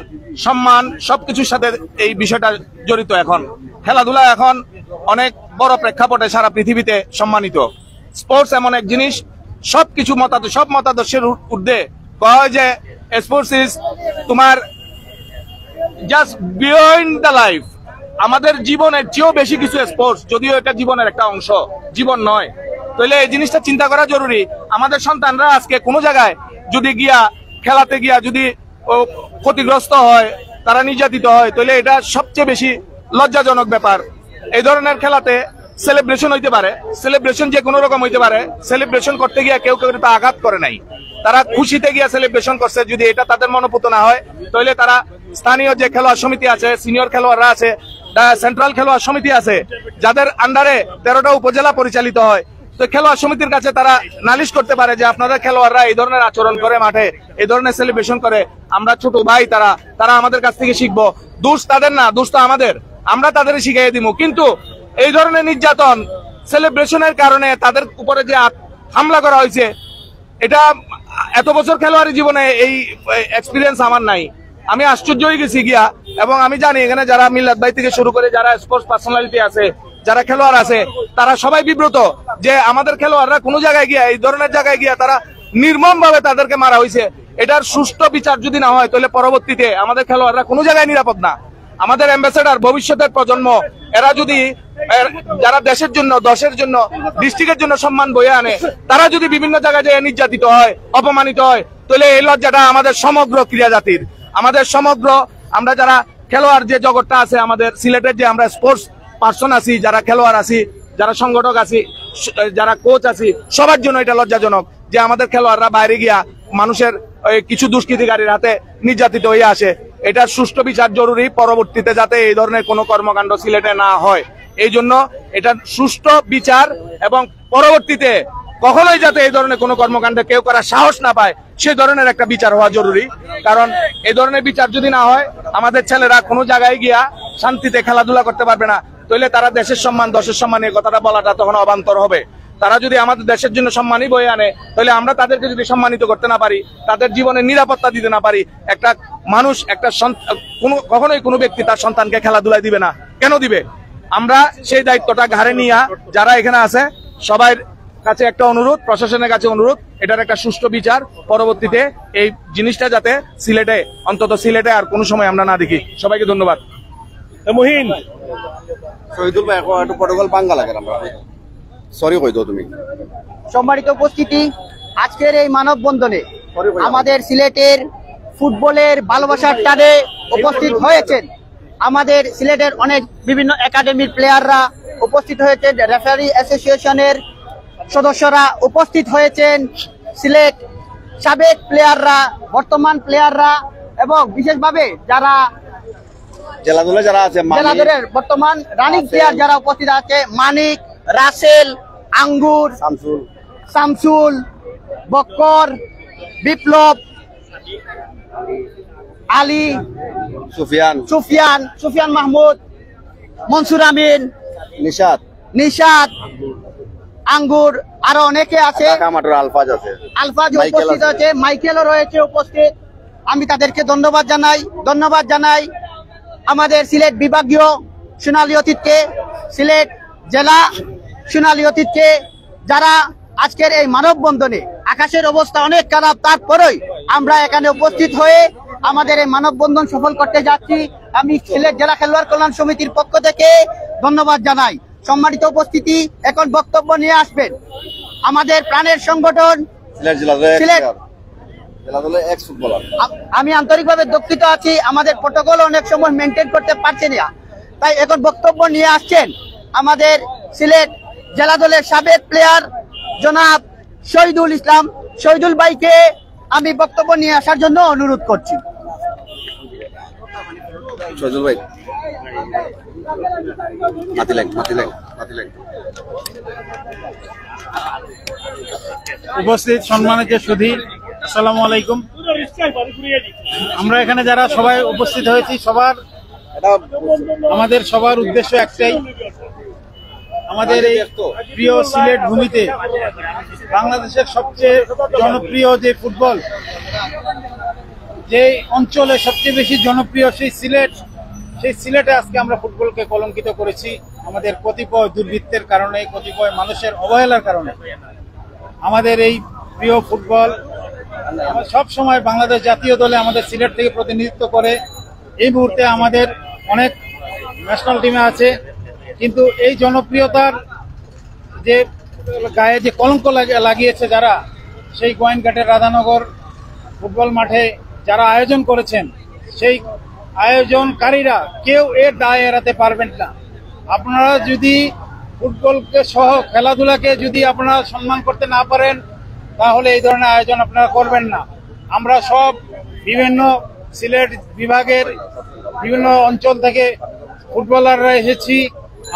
সম্মান সবকিছুর সাথে এই বিষয়টা জড়িত। এখন খেলাধুলা এখন অনেক বড় প্রেক্ষাপটে সারা পৃথিবীতে সম্মানিত। স্পোর্টস এমন এক জিনিস, সবকিছু সব মতাদর্শের ঊর্ধ্বে কয় যে স্পোর্টস ইজ তোমার জাস্ট বিয়ন্ড দ্য লাইফ। আমাদের জীবনের চেয়েও বেশি কিছু স্পোর্টস, যদিও এটা জীবনের একটা অংশ, জীবন নয়। তাহলে এই জিনিসটা চিন্তা করা জরুরি। আমাদের সন্তানরা আজকে কোনো জায়গায় যদি গিয়া খেলাতে গিয়া যদি ক্ষতিগ্রস্ত হয়, তারা নির্যাতিত হয়, তাহলে এটা সবচেয়ে বেশি লজ্জাজনক ব্যাপার। এই ধরনের খেলাতে সেলিব্রেশন হইতে পারে, সেলিব্রেশন যে কোনো রকম হইতে পারে। সেলিব্রেশন করতে গিয়ে কেউ কেউ তা আঘাত করে নাই, তারা খুশিতে গিয়া সেলিব্রেশন করছে। যদি এটা তাদের মনোপুত না হয়, তাহলে তারা স্থানীয় যে খেলোয়াড় সমিতি আছে, সিনিয়র খেলোয়াড়রা আছে, সেন্ট্রাল খেলোয়াড় সমিতি আছে, যাদের আন্ডারে 13টা উপজেলা পরিচালিত হয়, তো খেলোয়াড় সমিতির কাছে তারা নালিশ করতে পারে যে আপনাদের খেলোয়াড়রা এই ধরনের আচরণ করে, মাঠে এই ধরনের সেলিব্রেশন করে, আমরা ছোট ভাই, তারা আমাদের কাছ থেকে শিখবো। দোষ তাদের না, দোষ তো আমাদের, আমরা তাদের শিখিয়ে দিব। কিন্তু এই ধরনের নির্যাতন, সেলিব্রেশনের কারণে তাদের উপরে যে হামলা করা হয়েছে, এটা এত বছর খেলোয়াড়ি জীবনে এই এক্সপিরিয়েন্স আমার নাই। আমি আশ্চর্য হয়ে গেছি গিয়া। এবং আমি জানি এখানে যারা মিল্লাত ভাই থেকে শুরু করে যারা স্পোর্টস পার্সোনালিটি আছে, যারা খেলোয়াড় আছে, তারা সবাই বিব্রত যে আমাদের খেলোয়াড়রা কোনো জায়গায় গিয়া, এই ধরনের জায়গায় গিয়া তারা নির্মম ভাবে তাদেরকে মারা হয়েছে। এটার সুষ্ঠু বিচার যদি না হয়, তাহলে পরবর্তীতে আমাদের খেলোয়াড়রা কোনো জায়গায় নিরাপদ না। আমাদের অ্যাম্বাসেডার, ভবিষ্যতের প্রজন্ম, এরা যদি, যারা দেশের জন্য, দশের জন্য, ডিস্ট্রিক্টের জন্য সম্মান বয়ে আনে, তারা যদি বিভিন্ন জায়গায় যায় নির্যাতিত হয়, অপমানিত হয়, তাহলে এই লজ্জাটা আমাদের সমগ্র ক্রীড়া জাতির, আমাদের সমগ্র, আমরা যারা খেলোয়াড় যে জগৎটা আছে, আমাদের সিলেটের যে আমরা স্পোর্টস পার্সন আছি, যারা খেলোয়াড় আছি, যারা সংগঠক আছি, যারা কোচ আছি, সবার জন্য এটা লজ্জাজনক যে আমাদের খেলোয়াড়রা বাইরে গিয়া মানুষের কিছু দুষ্কৃতিকারীর হাতে নির্যাতিত হয়ে আসে। এটার সুষ্ঠু বিচার জরুরি, পরবর্তীতে যাতে এই ধরনের কোনো কর্মকাণ্ড সিলেটে না হয়। এই জন্য এটার সুষ্ঠু বিচার এবং পরবর্তীতে কখনোই যাতে এই ধরনের কোনো কর্মকাণ্ডে কেউ করার সাহস না পায়, সে ধরনের একটা বিচার হওয়া জরুরি। কারণ এই ধরনের বিচার যদি না হয়, আমাদের ছেলেরা কোনো জায়গায় গিয়া শান্তিতে খেলাধুলা করতে পারবে না। তাহলে তারা দেশের সম্মান দশের সম্মান এই কথাটা বলাটা তখন অবান্তর হবে। তারা যদি আমাদের দেশের জন্য সম্মানই বয়ে আনে, তাহলে আমরা তাদেরকে যদি সম্মানিত করতে না পারি, তাদের জীবনের নিরাপত্তা দিতে না পারি, একটা মানুষ একটা কখনোই কোনো ব্যক্তি তার সন্তানকে খেলাধুলায় দিবে না, কেন দিবে? আমরা সেই দায়িত্বটা ঘাড়ে নিয়ে যারা এখানে আছে সবাই কাছে একটা অনুরোধ, প্রশাসনের কাছে অনুরোধ, এটার একটা সুষ্ঠু বিচার পরবর্তীতে এই জিনিসটা যাতে অন্তত সিলেটে আর কোনো সময় আমরা না দেখি। সবাইকে ধন্যবাদ। মহিন শহীদুল ভাই একটু প্রটোকল বাঙ্গা লাগে আমরা সরি কই দাও তুমি। সম্মানিত উপস্থিতি, আজকের এই মানববন্ধনে আমাদের সিলেটের ফুটবলের ভালোবাসার টানে উপস্থিত হয়েছেন আমাদের সিলেটের অনেক বিভিন্ন একাডেমির প্লেয়াররা উপস্থিত হয়েছেন, রেফারি অ্যাসোসিয়েশনের সদস্যরা উপস্থিত হয়েছেন, সিলেট সাবেক প্লেয়াররা, বর্তমান প্লেয়াররা এবং বিশেষভাবে যারা জেলাদলে যারা আছে, জেলাদলের বর্তমান রানিং প্লেয়ার যারা উপস্থিত আছে, মানিক, রাসেল, আঙ্গুর, শামসুল, বক্কর, বিপ্লব, আলী, সুফিয়ান মাহমুদ, মনসুর আমিন, নিশাত, আঙ্গুর, আরো অনেকে আছে, আলফাজ উপস্থিত আছে, মাইকেলও রয়েছে উপস্থিত। আমি তাদেরকে ধন্যবাদ জানাই আমাদের সিলেট বিভাগীয় সোনালী অতীতকে, সিলেট জেলা সোনালী অতীতকে, যারা আজকের এই মানববন্ধনে, আকাশের অবস্থা অনেক খারাপ তারপরেই আমরা এখানে উপস্থিত হয়ে আমাদের এই মানববন্ধন সফল করতে যাচ্ছি। আমি সিলেট জেলা খেলোয়াড় কল্যাণ সমিতির পক্ষ থেকে ধন্যবাদ জানাই। সম্মানিত উপস্থিতি, এখন বক্তব্য নিয়ে আসবেন আমাদের প্রাণের সংগঠন সিলেট। আমি আন্তরিকভাবে দুঃখিত আছি, আমাদের প্রটোকল অনেক সময় মেনটেন করতে পারছি না, তাই এখন বক্তব্য নিয়ে আসছেন আমাদের সিলেট জেলা দলের সাবেক প্লেয়ার জনাব শহীদুল ইসলাম। শহীদুল ভাইকে আমি বক্তব্য নিয়ে আসার জন্য অনুরোধ করছি। শহীদুল ভাই উপস্থিত সম্মানিত সুধী, আসসালামু আলাইকুম। আমরা এখানে যারা সবাই উপস্থিত হয়েছি, আমাদের সবার উদ্দেশ্য একটাই, আমাদের এই প্রিয় সিলেট ভূমিতে বাংলাদেশের সবচেয়ে জনপ্রিয় যে ফুটবল, যে অঞ্চলে সবচেয়ে বেশি জনপ্রিয় সেই সিলেটে আজকে আমরা ফুটবলকে কলঙ্কিত করেছি আমাদের কতিপয় দুর্বৃত্তের কারণে, কতিপয় মানুষের অবহেলার কারণে। আমাদের এই প্রিয় ফুটবল সব সময় বাংলাদেশ জাতীয় দলে আমাদের সিলেট থেকে প্রতিনিধিত্ব করে। এই মুহূর্তে আমাদের অনেক ন্যাশনাল টিমে আছে, কিন্তু এই জনপ্রিয়তার যে গায়ে যে কলঙ্ক লাগিয়েছে যারা, সেই গোয়াইনঘাটের রাধানগর ফুটবল মাঠে যারা আয়োজন করেছেন, সেই আয়োজনকারীরা কেউ এর দায় এড়াতে পারবেন না। আপনারা যদি ফুটবলকে সহ খেলাধুলাকে যদি আপনারা সম্মান করতে না পারেন, তাহলে এই ধরনের আয়োজন আপনারা করবেন না। আমরা সব বিভিন্ন সিলেট বিভাগের বিভিন্ন অঞ্চল থেকে ফুটবলাররা এসেছি,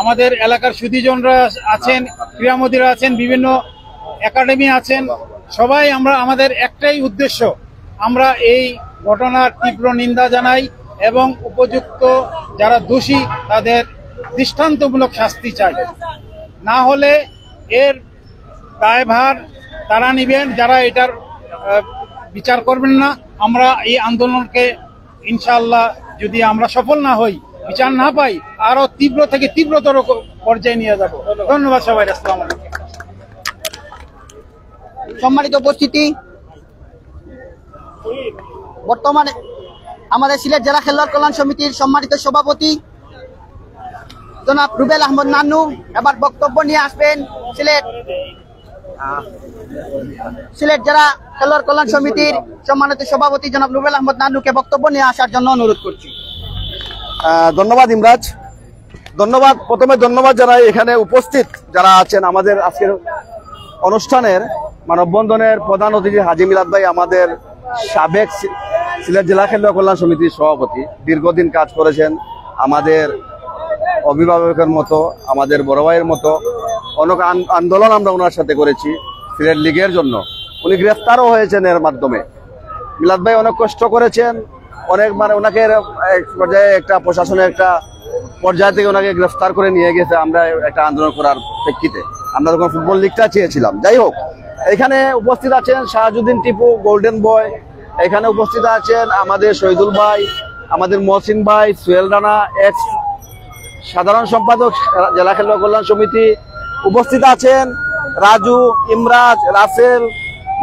আমাদের এলাকার সুধীজনরা আছেন, ক্রীড়ামোদীরা আছেন, বিভিন্ন একাডেমি আছেন, সবাই আমরা আমাদের একটাই উদ্দেশ্য, আমরা এই ঘটনার তীব্র নিন্দা জানাই এবং উপযুক্ত যারা দোষী তাদের দৃষ্টান্তমূলক শাস্তি চাই। না হলে এর দায়ভার তারা নিবেন যারা এটার বিচার করবেন না। আমরা এই আন্দোলনকে ইনশাআল্লাহ যদি আমরা সফল না হই, বিচার না পাই, আরো তীব্র থেকে তীব্রতর পর্যায়ে নিয়ে যাব। ধন্যবাদ সবাই। আসসালামু আলাইকুম। সম্মানিত উপস্থিতি, বর্তমানে আমাদের সিলেট জেলা খেলোয়াড় কল্যাণ সমিতির সম্মানিত সভাপতি জনাব রুবেল আহমদ নান্নু এবার বক্তব্য নিয়ে আসবেন। সিলেট জেলা খেলোয়াড় কল্যাণ সমিতির সম্মানিত সভাপতি জনাব রুবেল আহমদ নান্নুকে বক্তব্য নিয়ে আসার জন্য অনুরোধ করছি। ধন্যবাদ ইমরাজ। প্রথমে ধন্যবাদ জানাই এখানে উপস্থিত যারা আছেন আমাদের আজকের অনুষ্ঠানের মানববন্ধনের প্রধান অতিথি হাজি মিলাদ ভাই, আমাদের সাবেক সিলেট জেলা খেলোয়াড় কল্যাণ সমিতির সভাপতি, দীর্ঘদিন কাজ করেছেন, আমাদের অভিভাবকের মতো, আমাদের বড় ভাইয়ের মতো অনেক আন্দোলন আমরা ওনার সাথে করেছি সিলেট লিগের জন্য। উনি গ্রেফতারও হয়েছেন এর মাধ্যমে। মিলাদ ভাই অনেক কষ্ট করেছেন, অনেক ওনাকে এক পর্যায়ে একটা প্রশাসনের একটা পর্যায় থেকে ওনাকে গ্রেফতার করে নিয়ে গেছে আমরা একটা আন্দোলন করার প্রেক্ষিতে। আমরা তখন ফুটবল লিগটা চেয়েছিলাম। যাই হোক, এখানে উপস্থিত আছেন শাহজুদ্দিন টিপু গোল্ডেন বয়, এখানে উপস্থিত আছেন আমাদের শহীদুল ভাই, আমাদের মহসিন ভাই, সোহেল রানা এক্স সাধারণ সম্পাদক জেলা খেলোয়াড় কল্যাণ সমিতি, উপস্থিত আছেন রাজু, ইমরাজ, রাসেল,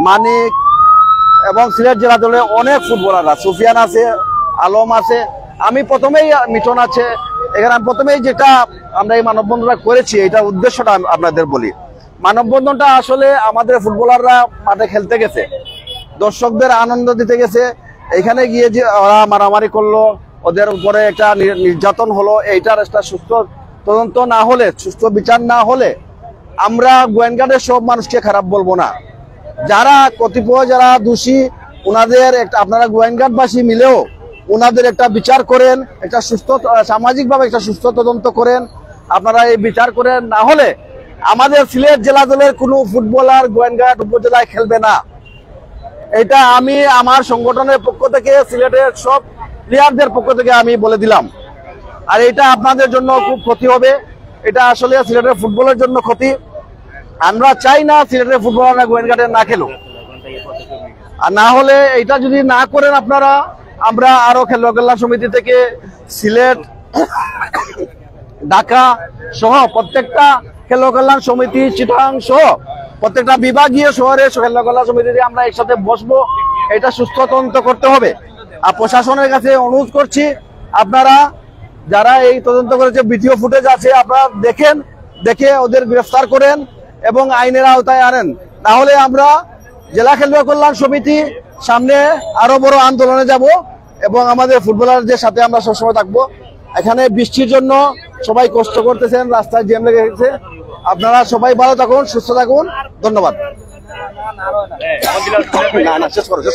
মানিক এবং সিলেট জেলা দলের অনেক ফুটবলাররা, সুফিয়ান আছে, আলম আছে। আমি প্রথমেই মিঠন আছে এখানে। আমি প্রথমেই যেটা আমরা এই মানববন্ধনটা করেছি, এটা উদ্দেশ্যটা আপনাদের বলি। মানববন্ধনটা আসলে আমাদের ফুটবলাররা মাঠে খেলতে গেছে, দর্শকদের আনন্দ দিতে গেছে। এখানে গিয়ে যে ওরা মারামারি করলো, ওদের উপরে একটা নির্যাতন হলো, এইটার একটা সুস্থ তদন্ত না হলে, সুস্থ বিচার না হলে আমরা গোয়েন্দাদের সব মানুষকে খারাপ বলবো না। যারা কতিপয় যারা দোষী, ওনাদের একটা আপনারা গোয়েন্দাবাসী মিলেও ওনাদের একটা বিচার করেন, একটা সুস্থ সামাজিকভাবে একটা সুস্থ তদন্ত করেন। আপনারা এই বিচার করেন, না হলে আমাদের সিলেট জেলা দলের কোনো ফুটবলার গোয়েন্দাঘাট উপজেলায় খেলবে না। এটা আমি আমার সংগঠনের পক্ষ থেকে, সিলেটের সব প্লেয়ারদের পক্ষ থেকে আমি বলে দিলাম। আর এটা আপনাদের জন্য খুব ক্ষতি হবে, এটা আসলে সিলেটের ফুটবলের জন্য ক্ষতি। আমরা চাই না সিলেটের ফুটবলাররা গোয়েন্দাঘাটে না খেলুক। আর না হলে এটা যদি না করেন আপনারা, আমরা আরো খেলোয়াড় কল্যাণ সমিতি থেকে সিলেট, ঢাকা সহ প্রত্যেকটা খেলোয়াড় কল্যাণ সমিতি, চিটাগাং সহ প্রত্যেকটা বিভাগীয় শহরে খেলোয়াড় কল্যাণ সমিতি আমরা একসাথে বসবো। এটা সুস্থ তদন্ত করতে হবে। আর প্রশাসনের কাছে অনুরোধ করছি, আপনারা যারা এই তদন্ত করেছে, ভিডিও ফুটেজ আছে, আপনারা দেখেন, দেখে ওদের গ্রেফতার করেন এবং আইনের আওতায় আনেন। তাহলে আমরা জেলা খেলোয়াড় কল্যাণ সমিতি সামনে আরো বড় আন্দোলনে যাব এবং আমাদের ফুটবলারদের সাথে আমরা সবসময় থাকবো। এখানে বৃষ্টির জন্য সবাই কষ্ট করতেছেন, রাস্তায় জ্যাম লেগে গেছে। আপনারা সবাই ভালো থাকুন, সুস্থ থাকুন। ধন্যবাদ।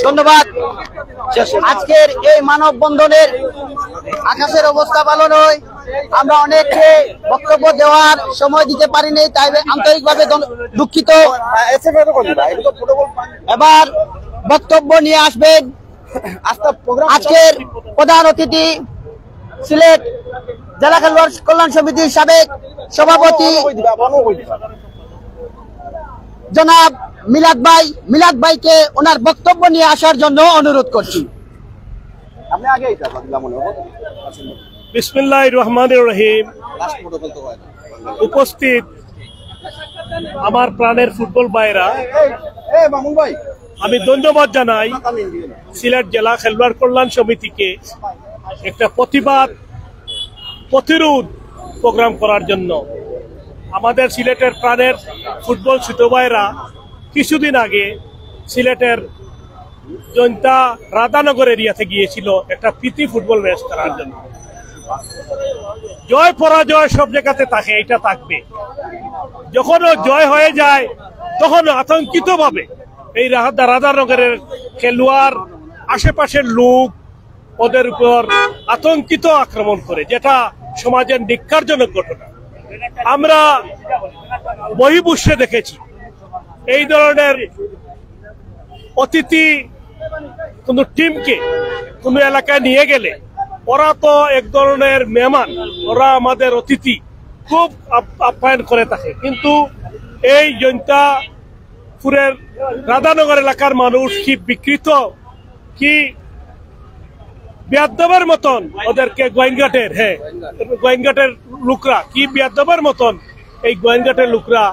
ধন্যবাদ। আজকের এই মানববন্ধনের আকাশের অবস্থা ভালো নয়, আমরা অনেককে বক্তব্য দেওয়ার সময় দিতে পারিনি, তাই আন্তরিকভাবে দুঃখিত। এবার বক্তব্য নিয়ে আসবেন আজকের প্রধান অতিথি, সিলেট জেলা খেলোয়াড় কল্যাণ সমিতির সাবেক সভাপতি জনাব মিলাদ ভাই। মিলাদ ভাইকে ওনার বক্তব্য নিয়ে আসার জন্য অনুরোধ করছি। বিসমিল্লাহির রহমানির রহিম। উপস্থিত আমার প্রাণের ফুটবল ভাইরা, আমি ধন্যবাদ জানাই সিলেট জেলা খেলোয়াড় কল্যাণ সমিতিকে একটা প্রতিরোধ প্রোগ্রাম করার জন্য। আমাদের সিলেটের প্রাণের ফুটবল ছোট ভাইরা কিছুদিন আগে সিলেটের জৈন্তা রাধানগর এরিয়াতে গিয়েছিল একটা প্রীতি ফুটবল ম্যাচ করার জন্য। জয় পরাজয় সব জায়গাতে থাকে, এটা থাকবে। যখন জয় হয়ে যায় তখন আতঙ্কিত ভাবে এই রাধানগরের খেলোয়াড়, আশেপাশের লোক ওদের উপর আতঙ্কিত আক্রমণ করে, যেটা সমাজের ধিক্কারজনক ঘটনা। আমরা বহির্বিশ্বে দেখেছি এই ধরনের অতিথি কোন টিমকে কোন এলাকায় নিয়ে গেলে ওরা তো এক ধরনের মেহমান, ওরা আমাদের অতিথি খুব আপ্যায়ন করে থাকে। কিন্তু এই জৈন্তাপুরের রাধানগর এলাকার মানুষ কি বিকৃত, কি বেয়াদবের মতন ওদেরকে গোয়েন্দাঘাটের লোকরা কি বেয়াদবের মতন এই গোয়েন্দাঘাটের লোকরা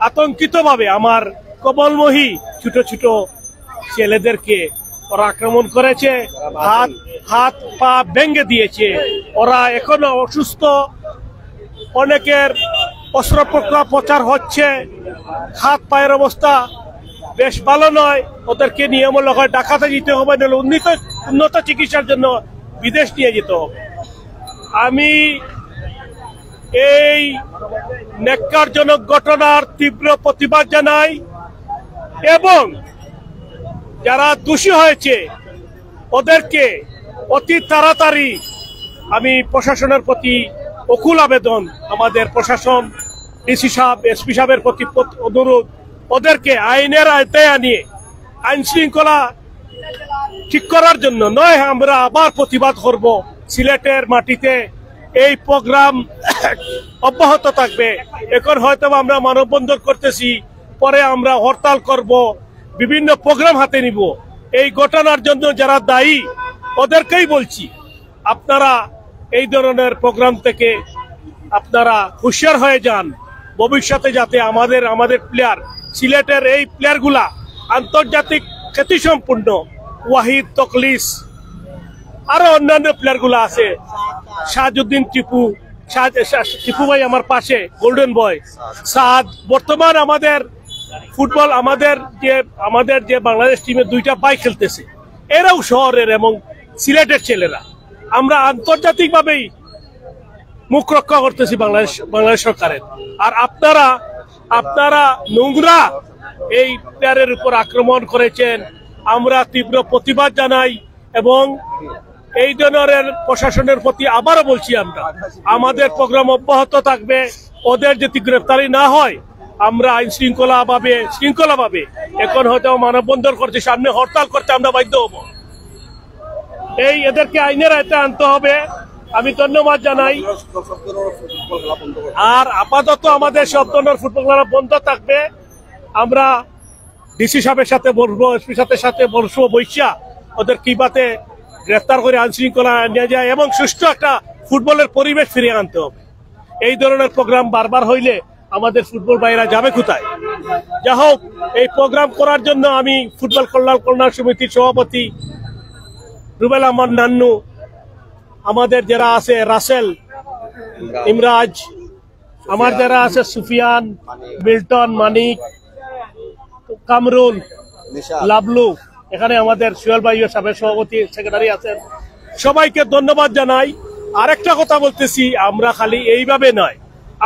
আতঙ্কিত ভাবে আমার কমলমোহী ছোট ছোট ছেলেদেরকে ওরা আক্রমণ করেছে, হাত পা ভেঙে দিয়েছে। ওরা এখনো অসুস্থ, অনেকের অস্ত্রোপচার হচ্ছে, হাত পায়ের অবস্থা বেশ ভালো নয়। ওদেরকে নিয়মূলক ঢাকাতে যেতে হবে, নাহলে উন্নত চিকিৎসার জন্য বিদেশ নিয়ে যেতে হবে। আমি এই ন্যাক্কারজনক ঘটনার তীব্র প্রতিবাদ জানাই এবং যারা দোষী হয়েছে ওদেরকে অতি তাড়াতাড়ি, আমি প্রশাসনের প্রতি অকুল আবেদন, আমাদের প্রশাসন, ডিসি সাহেব, এসপি সাহেবের প্রতি অনুরোধ, ওদেরকে আইনের আয়তায় আনিয়ে আইন শৃঙ্খলা ঠিক করার জন্য, নয় আমরা আবার প্রতিবাদ করব সিলেটের মাটিতে এই প্রোগ্রাম অব্যাহত থাকবে। এখন হয়তো আমরা মানববন্ধন করতেছি, পরে আমরা হরতাল করব, বিভিন্ন প্রোগ্রাম হাতে নিব। এই ঘটনার জন্য যারা দায়ী ওদেরকেই বলছি, আপনারা এই ধরনের প্রোগ্রাম থেকে আপনারা হুঁশিয়ার হয়ে যান, ভবিষ্যতে যাতে আমাদের প্লেয়ার, সিলেটের এই প্লেয়ারগুলা আন্তর্জাতিক খ্যাতিসম্পন্ন, ওয়াহিদ, তকলিস, আরো অন্যান্য প্লেয়ারগুলা আছে, শাহজুদ্দিন টিপু ভাই আমার পাশে, গোল্ডেন বয়, সাদ, বর্তমান আমাদের ফুটবল আমাদের যে বাংলাদেশ টিমে 2টা বাই খেলতেছে, এরাও শহরের এবং সিলেটের ছেলেরা। আমরা আন্তর্জাতিকভাবেই মুখ রক্ষা করতেছি বাংলাদেশ সরকারের। আর আপনারা নোংরা এই প্লেয়ারের উপর আক্রমণ করেছেন, আমরা তীব্র প্রতিবাদ জানাই এবং এই ধরনের প্রশাসনের প্রতি আবারও বলছি, আমাদের প্রোগ্রাম অব্যাহত থাকবে। ওদের যদি গ্রেফতারি না হয় আমরা আইন শৃঙ্খলাভাবে এখন হয়তো মানববন্ধন করতে, সামনে হরতাল করতে আমরা বাধ্য হব। এদেরকে আইনের আয়ত্তে আনতে হবে। আমি ধন্যবাদ জানাই। আর আপাতত আমাদের সব ধরনের ফুটবল খেলা বন্ধ থাকবে। আমরা ডিসি সাহেবের সাথে বলবো, এসপি সাথে বলবো, বৈশা ওদের কিভাবে গ্রেফতার করে আইন শৃঙ্খলা নিয়ে যায় এবং সুষ্ঠু একটা ফুটবলের পরিবেশ ফিরিয়ে আনতে হবে। এই ধরনের প্রোগ্রাম বারবার হইলে আমাদের ফুটবল ভাইরা যাবে কোথায়? যা হোক, এই প্রোগ্রাম করার জন্য আমি ফুটবল কল্যাণ সমিতির সভাপতি রুবেল আহমদ নান্নু, আমাদের যারা আছে রাসেল, ইমরাজ, আমার যারা আছে সুফিয়ান, মিল্টন, মানিক, কামরুল, লাবলু, এখানে আমাদের সুয়েল ভাই সাবেক সভাপতি, সেক্রেটারি আছেন, সবাইকে ধন্যবাদ জানাই। আরেকটা কথা বলতেছি, আমরা খালি এইভাবে নয়,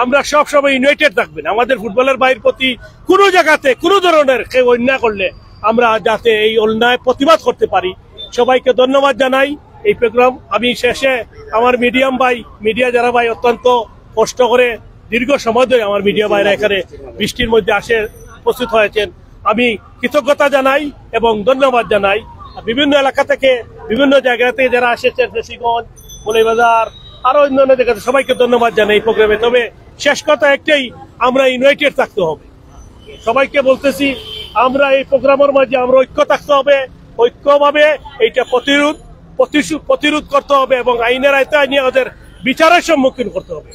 আমরা সবসময় ইউনাইটেড থাকবেন। আমাদের ফুটবলের ভাইয়ের প্রতি কোনো জায়গাতে কোনো ধরনের কেউ অন্যায় করলে আমরা যাতে এই অন্যায় প্রতিবাদ করতে পারি। সবাইকে ধন্যবাদ জানাই। এই প্রোগ্রাম আমি শেষে আমার মিডিয়া যারা ভাই অত্যন্ত কষ্ট করে দীর্ঘ সময় ধরে আমার মিডিয়া ভাইরা এখানে বৃষ্টির মধ্যে উপস্থিত হয়েছেন, আমি কৃতজ্ঞতা জানাই এবং ধন্যবাদ জানাই। বিভিন্ন এলাকা থেকে, বিভিন্ন জায়গা থেকে যারা এসেছেন, ফেসিগঞ্জ, মৌলভীবাজার, আরো অন্যান্য জায়গাতে, সবাইকে ধন্যবাদ জানাই এই প্রোগ্রামে। তবে শেষ কথা একটাই, আমরা ইউনাইটেড থাকতে হবে। সবাইকে বলতেছি, আমরা এই প্রোগ্রামের মাঝে আমরা ঐক্য থাকতে হবে, ঐক্যভাবে এইটা প্রতিরোধ করতে হবে এবং আইনের আয়ত্তে নিয়ে ওদের বিচারের সম্মুখীন করতে হবে।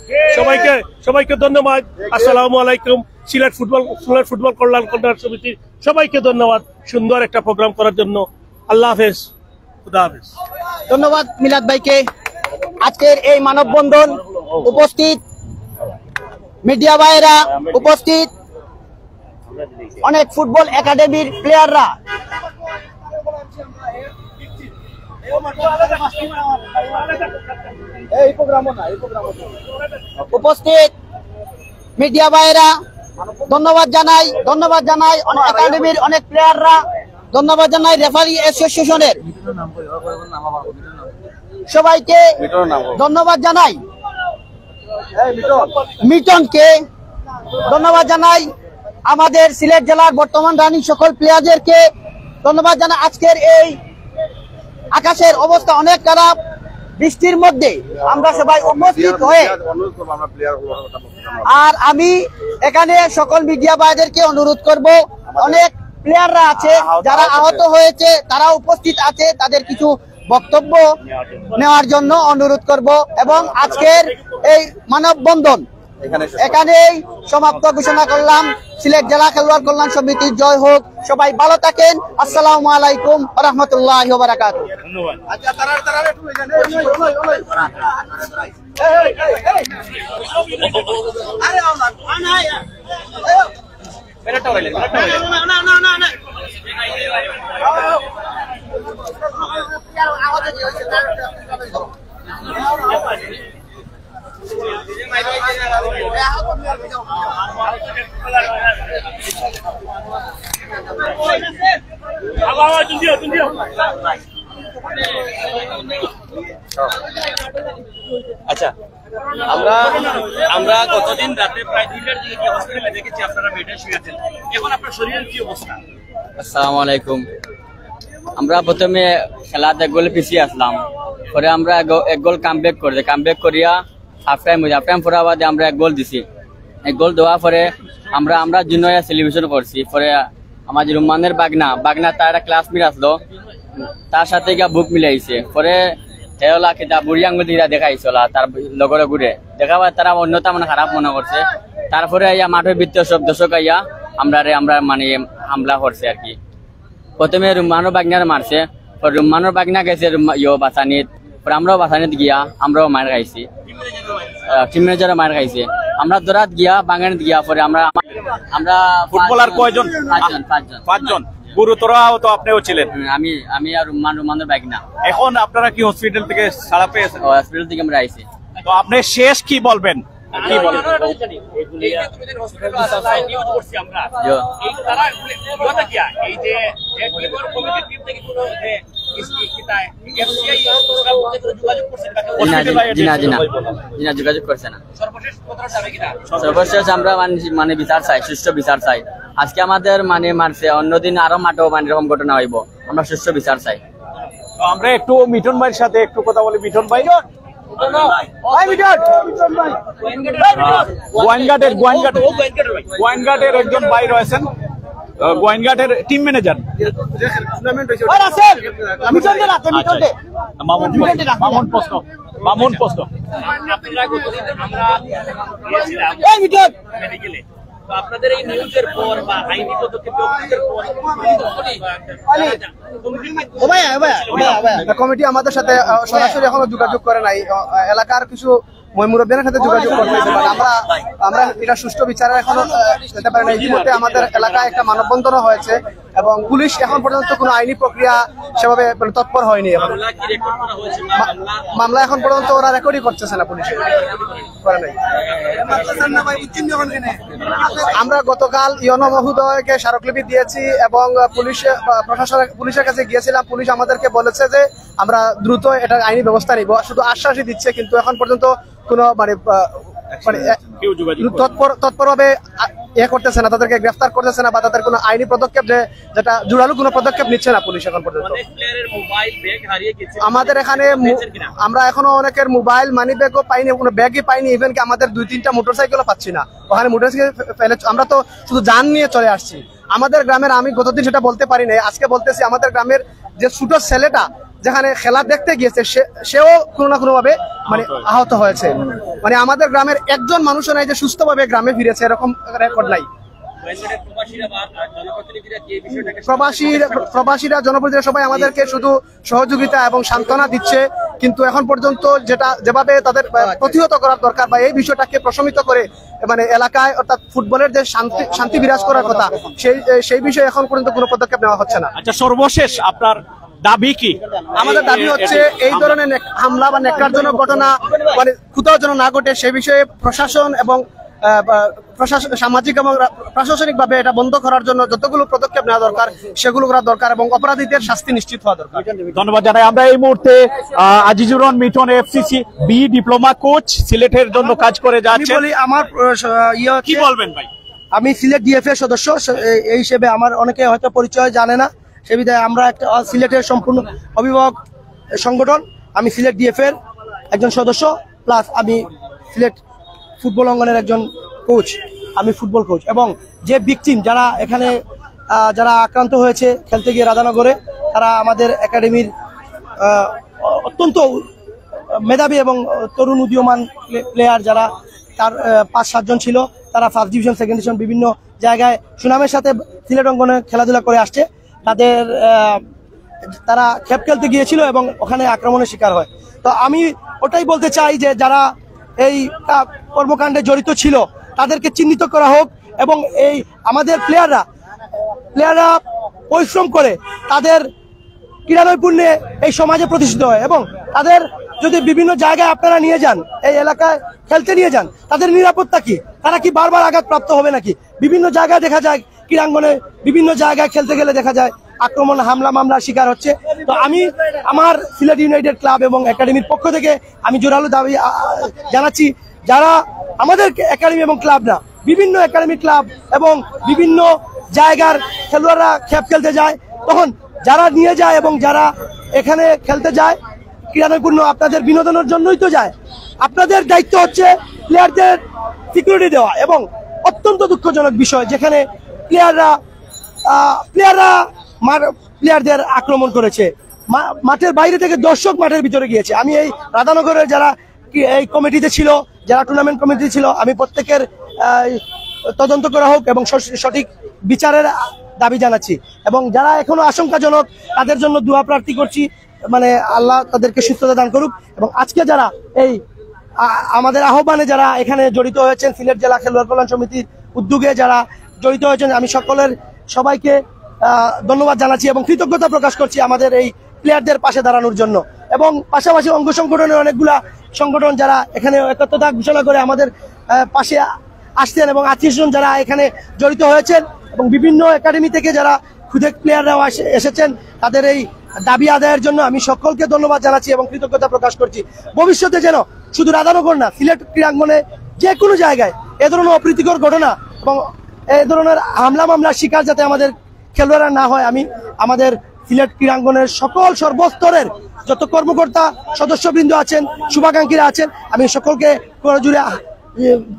সবাইকে ধন্যবাদ। আসসালামু আলাইকুম। সিলেট ফুটবল কল্যাণ সমিতির সবাইকে ধন্যবাদ সুন্দর একটা প্রোগ্রাম করার জন্য। আল্লাহ হাফেজ, খুদা হাফেজ। ধন্যবাদ মিলাদ ভাইকে। আজকের এই মানববন্ধন উপস্থিত মিডিয়া ভাইরা, উপস্থিত অনেক ফুটবল একাডেমির প্লেয়াররা, উপস্থিত মিডিয়া ভাইরা, ধন্যবাদ জানাই একাডেমির অনেক প্লেয়াররা, ধন্যবাদ জানাই রেফারি অ্যাসোসিয়েশনের সবাইকে ধন্যবাদ জানাই, মিটনকে ধন্যবাদ জানাই, আমাদের সিলেট জেলার বর্তমান রানিং সকল প্লেয়ারদেরকে ধন্যবাদ জানাই। আজকের এই আকাশের অবস্থা অনেক খারাপ, বৃষ্টির মধ্যে আমরা সবাই উপস্থিত হয়ে, আর আমি এখানে সকল মিডিয়া ভাইদেরকে অনুরোধ করব, অনেক প্লেয়াররা আছে যারা আহত হয়েছে, তারা উপস্থিত আছে, তাদের কিছু বক্তব্য নেওয়ার জন্য অনুরোধ করব এবং আজকের এই মানববন্ধন এখানেই সমাপ্ত ঘোষণা করলাম। সিলেট জেলা খেলোয়াড় কল্যাণ সমিতি জয় হোক। সবাই ভালো থাকেন। আসসালামু আলাইকুম ওয়া রাহমাতুল্লাহি ওয়া বারাকাতুহু। আচ্ছা, আমরা গতদিন রাতে প্রায় 2টার দিকে হসপিটালে দেখেছি আপনারা বেডে শুয়ে আছেন, এখন আপনার শরীরের কি অবস্থা? আসসালামু আলাইকুম। আমরা প্রথমে খেলা 1 গোলে পিছিয়ে আসলাম, পরে আমরা এক গোল কামব্যাক করিয়া হাফ টাইম পরে বাদে আমরা এক গোল দিছি। এক গোল দেওয়ার পরে আমরা জুনিয়র সেলিব্রেশন করছি। পরে আমার যে রুম্মানের বাগনা তার একটা ক্লাসমেট আসলো, তার সাথে গিয়া বুক মিলাইছে। পরে এলা কিতা বুড়ি আঙ্গুল দিয়ে দেখাইছিল তার লগরে ঘুরে দেখাবার তারা অন্যতা মানে খারাপ মনে করছে। তারপরে আইয়া মাঠের ভিতরে সব দর্শক আইয়া আমরা মানে হামলা করছে আর কি। প্রথমে রুম্মানোর বাগনার মারছে, রুম্মানোর বাগনা গেছে বাসানিত, পরে আমরাও বাসানিত গিয়া আমরাও মার খাইছি, টিম ম্যানেজারও মার খাইছে। আমরা দরাত গিয়া বাগানিত গিয়া পরে আমরা ফুটবলার কয়জন? 5জন। গুরুতর আহত আপনিও ছিলেন? আমি আর রুম্মানোর বাগনা। এখন আপনারা কি হসপিটাল থেকে ছাড়া পেয়েছেন? হসপিটাল থেকে আমরা আইছি। তো আপনি শেষ কি বলবেন? কি বলবেন? যোগাযোগ করছে না। সর্বশেষ আমরা মানে বিচার চাই, সুষ্ঠু বিচার চাই। আজকে আমাদের মানে মারছে, অন্যদিন আরো মাঠেও মানে এরকম ঘটনা হইব। আমরা সুষ্ঠু বিচার চাই। আমরা একটু মিঠুন ভাইয়ের সাথে একটু কথা বলি। মিঠুন ভাই, গোয়েনঘাটের একজন ভাই রয়েছেন, গোয়েনঘাটের টিম ম্যানেজার মামুন পোস্ট। আপনাদের এই নিউজের পর বা আইনি পদক্ষেপের কমিটি আমাদের সাথে সরাসরি এখনো যোগাযোগ করে নাই। এলাকার কিছু মুরব্বীদের সাথে যোগাযোগ করতেছে, আমরা এটা সুষ্ঠু বিচারে এখনো যেতে পারি না। ইতিমধ্যে আমাদের এলাকায় একটা মানববন্ধনও হয়েছে এবং পুলিশ এখন পর্যন্ত কোনো আইনি প্রক্রিয়া সেভাবে তৎপর হয়নি। মামলা এখন পর্যন্ত ওরা রেকর্ডই করতেছে না, পুলিশ করে নাই। আমরা গতকাল ইয়নো মহোদয়কে স্মারকলিপি দিয়েছি এবং পুলিশের কাছে গিয়েছিলাম। পুলিশ আমাদেরকে বলেছে যে আমরা দ্রুত এটা আইনি ব্যবস্থা নিব, শুধু আশ্বাসই দিচ্ছে, কিন্তু এখন পর্যন্ত কোনো মানে তৎপরভাবে করতেছে না, তাদেরকে গ্রেফতার করতেছে না বা তাদের কোনো আইনি পদক্ষেপ যেটা জোরালো কোনো পদক্ষেপ নিচ্ছে না পুলিশ এখন পর্যন্ত। আমাদের এখানে আমরা এখনো অনেকের মোবাইল, মানি ব্যাগও পাইনি, কোনো ব্যাগই পাইনি, ইভেন কি আমাদের 2-3টা মোটরসাইকেলও পাচ্ছি না। ওখানে মোটরসাইকেল ফেলে আমরা তো শুধু যান নিয়ে চলে আসছি। আমাদের গ্রামের, আমি গতদিন সেটা বলতে পারি নাই, আজকে বলতেছি, আমাদের গ্রামের যে ছোট ছেলেটা যেখানে খেলা দেখতে গিয়েছে সেও কোনো না কোনো ভাবে মানে আহত হয়েছে। মানে আমাদের গ্রামের একজন মানুষও নাই যে সুস্থভাবে গ্রামে ফিরেছে, এরকম রেকর্ড নাই। প্রবাসীরা, জনপ্রতিনিধিরা সবাই আমাদেরকে শুধু সহযোগিতা এবং সান্ত্বনা দিচ্ছে, কিন্তু এখন পর্যন্ত যেভাবে তাদের প্রতিহত করার দরকার বা এই বিষয়টাকে প্রশমিত করে মানে এলাকায় অর্থাৎ ফুটবলের যে শান্তি বিরাজ করার কথা, সেই বিষয়ে এখন পর্যন্ত কোনো পদক্ষেপ নেওয়া হচ্ছে না। আচ্ছা, সর্বশেষ আপনার দাবি কি? আমাদের দাবি হচ্ছে এই ধরনের হামলা বা ন্যাক্কারজনক ঘটনা মানে কোথাও যেন না ঘটে, সে বিষয়ে প্রশাসন এবং সামাজিক এবং প্রশাসনিক ভাবে এটা বন্ধ করার জন্য যতগুলো পদক্ষেপ নেওয়া দরকার সেগুলো করা দরকার এবং অপরাধীদের শাস্তি নিশ্চিত হওয়া দরকার। ধন্যবাদ জানাই। আমরা এই মুহূর্তে Azizur Rahman Mithun AFC B diploma coach সিলেটের জন্য কাজ করে যাচ্ছেন। আমার কি বলবেন ভাই? আমি সিলেট ডিএফএ সদস্য, এই হিসেবে আমার অনেকে হয়তো পরিচয় জানে না, সে বিধায় আমরা একটা সিলেটের সম্পূর্ণ অভিভাবক সংগঠন। আমি সিলেট ডিএফএর একজন সদস্য, প্লাস আমি সিলেট ফুটবল অঙ্গনের একজন কোচ, আমি ফুটবল কোচ। এবং যে ভিকটিম যারা এখানে যারা আক্রান্ত হয়েছে খেলতে গিয়ে রাধানগরে, তারা আমাদের একাডেমির অত্যন্ত মেধাবী এবং তরুণ উদীয়মান প্লেয়ার, যারা তার 5-7 জন ছিল, তারা ফার্স্ট ডিভিশন, সেকেন্ড ডিভিশন বিভিন্ন জায়গায় সুনামের সাথে সিলেট অঙ্গনে খেলাধুলা করে আসছে। তারা খেপ খেলতে গিয়েছিল এবং ওখানে আক্রমণের শিকার হয়। তো আমি ওটাই বলতে চাই যে যারা এই কর্মকাণ্ডে জড়িত ছিল তাদেরকে চিহ্নিত করা হোক এবং এই আমাদের প্লেয়াররা পরিশ্রম করে তাদের ক্রীড়া নৈপুণ্যে এই সমাজে প্রতিষ্ঠিত হয় এবং তাদের যদি বিভিন্ন জায়গায় আপনারা নিয়ে যান, এই এলাকায় খেলতে নিয়ে যান, তাদের নিরাপত্তা কি? তারা কি বারবার আঘাতপ্রাপ্ত হবে নাকি? বিভিন্ন জায়গায় দেখা যায় ক্রীড়াঙ্গনে বিভিন্ন জায়গায় খেলতে গেলে দেখা যায় আক্রমণ, হামলা মামলার শিকার হচ্ছে। তো আমি আমার সিলেট ইউনাইটেড ক্লাব এবং একাডেমির পক্ষ থেকে আমি জোরালো দাবি জানাচ্ছি, যারা আমাদের একাডেমি এবং ক্লাব না, বিভিন্ন একাডেমি ক্লাব এবং বিভিন্ন জায়গার খেলোয়াড়রা খেপ খেলতে যায়, তখন যারা নিয়ে যায় এবং যারা এখানে খেলতে যায় ক্রীড়া নৈপুণ্য আপনাদের বিনোদনের জন্যই তো যায়। আপনাদের দায়িত্ব হচ্ছে প্লেয়ারদের সিকিউরিটি দেওয়া, এবং অত্যন্ত দুঃখজনক বিষয় যেখানে প্লেয়ারদের আক্রমণ করেছে, মাঠের বাইরে থেকে দর্শক মাঠের ভিতরে গিয়েছে। আমি এই রাধানগরের যারা এই কমিটিতে ছিল, যারা টুর্নামেন্ট কমিটি ছিল, আমি প্রত্যেকের তদন্ত করা হোক এবং সঠিক বিচারের দাবি জানাচ্ছি, এবং যারা এখনো আশঙ্কাজনক তাদের জন্য দোয়া প্রার্থী করছি, মানে আল্লাহ তাদেরকে সুস্থতা দান করুক। এবং আজকে যারা এই আমাদের আহ্বানে যারা এখানে জড়িত হয়েছেন, সিলেট জেলা খেলোয়াড় কল্যাণ সমিতির উদ্যোগে যারা জড়িত হয়েছেন, আমি সবাইকে ধন্যবাদ জানাচ্ছি এবং কৃতজ্ঞতা প্রকাশ করছি আমাদের এই প্লেয়ারদের পাশে দাঁড়ানোর জন্য। এবং পাশাপাশি অঙ্গ সংগঠনের অনেকগুলা সংগঠন যারা এখানে একত্রতা ঘোষণা করে আমাদের পাশে আসছেন, এবং আত্মীয়স্বজন যারা এখানে জড়িত হয়েছেন, এবং বিভিন্ন একাডেমি থেকে যারা খুদে প্লেয়াররাও এসেছেন, তাদের এই দাবি আদায়ের জন্য আমি সকলকে ধন্যবাদ জানাচ্ছি এবং কৃতজ্ঞতা প্রকাশ করছি। ভবিষ্যতে যেন শুধু রাধানগর না, সিলেট ক্রীড়াঙ্গনে যে কোনো জায়গায় এ ধরনের অপ্রীতিকর ঘটনা এবং এই ধরনের হামলা মামলার শিকার যাতে আমাদের খেলোয়াড়রা না হয়, আমি আমাদের সিলেট ক্রীড়াঙ্গনের সকল সর্বস্তরের যত কর্মকর্তা সদস্যবৃন্দ আছেন, শুভাকাঙ্ক্ষীরা আছেন, আমি সকলকে জুড়ে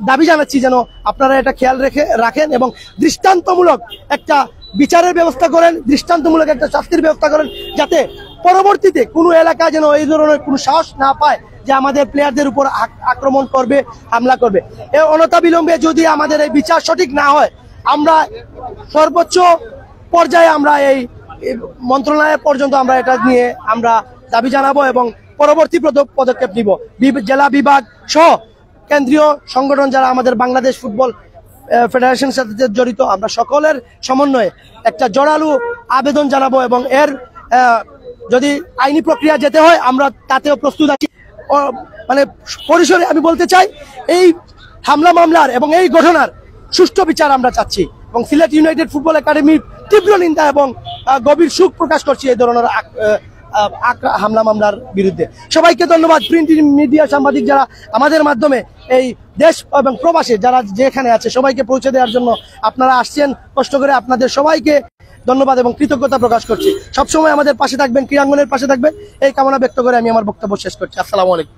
দাবি জানাচ্ছি যেন আপনারা এটা খেয়াল রাখেন এবং দৃষ্টান্তমূলক একটা বিচারের ব্যবস্থা করেন, দৃষ্টান্তমূলক একটা শাস্তির ব্যবস্থা করেন, যাতে পরবর্তীতে কোনো এলাকা যেন এই ধরনের কোনো সাহস না পায় যে আমাদের প্লেয়ারদের উপর আক্রমণ করবে, হামলা করবে। এই অনতাবিলম্বে যদি আমাদের এই বিচার সঠিক না হয়, আমরা সর্বোচ্চ পর্যায়ে আমরা এই মন্ত্রণালয় পর্যন্ত আমরা এটা নিয়ে আমরা দাবি জানাবো এবং পরবর্তী পদক্ষেপ নিব। জেলা বিভাগ সহ কেন্দ্রীয় সংগঠন যারা আমাদের বাংলাদেশ ফুটবল ফেডারেশনের সাথে জড়িত, আমরা সকলের সমন্বয়ে একটা জোরালো আবেদন জানাবো এবং এর যদি আইনি প্রক্রিয়া যেতে হয় আমরা তাতেও প্রস্তুত আছি। মানে পরিসরে আমি বলতে চাই, এই হামলা মামলার এবং এই ঘটনার সুষ্ঠু বিচার আমরা চাচ্ছি এবং সিলেট ইউনাইটেড ফুটবল একাডেমির তীব্র নিন্দা এবং গভীর শোক প্রকাশ করছি এই ধরনের হামলা মামলার বিরুদ্ধে। সবাইকে ধন্যবাদ। প্রিন্ট মিডিয়া সাংবাদিক যারা আমাদের মাধ্যমে এই দেশ এবং প্রবাসে যারা যেখানে আছে সবাইকে পৌঁছে দেওয়ার জন্য আপনারা আসছেন কষ্ট করে, আপনাদের সবাইকে ধন্যবাদ এবং কৃতজ্ঞতা প্রকাশ করছি। সবসময় আমাদের পাশে থাকবেন, ক্রীড়াঙ্গনের পাশে থাকবেন, এই কামনা ব্যক্ত করে আমি আমার বক্তব্য শেষ করছি। আসসালামু আলাইকুম।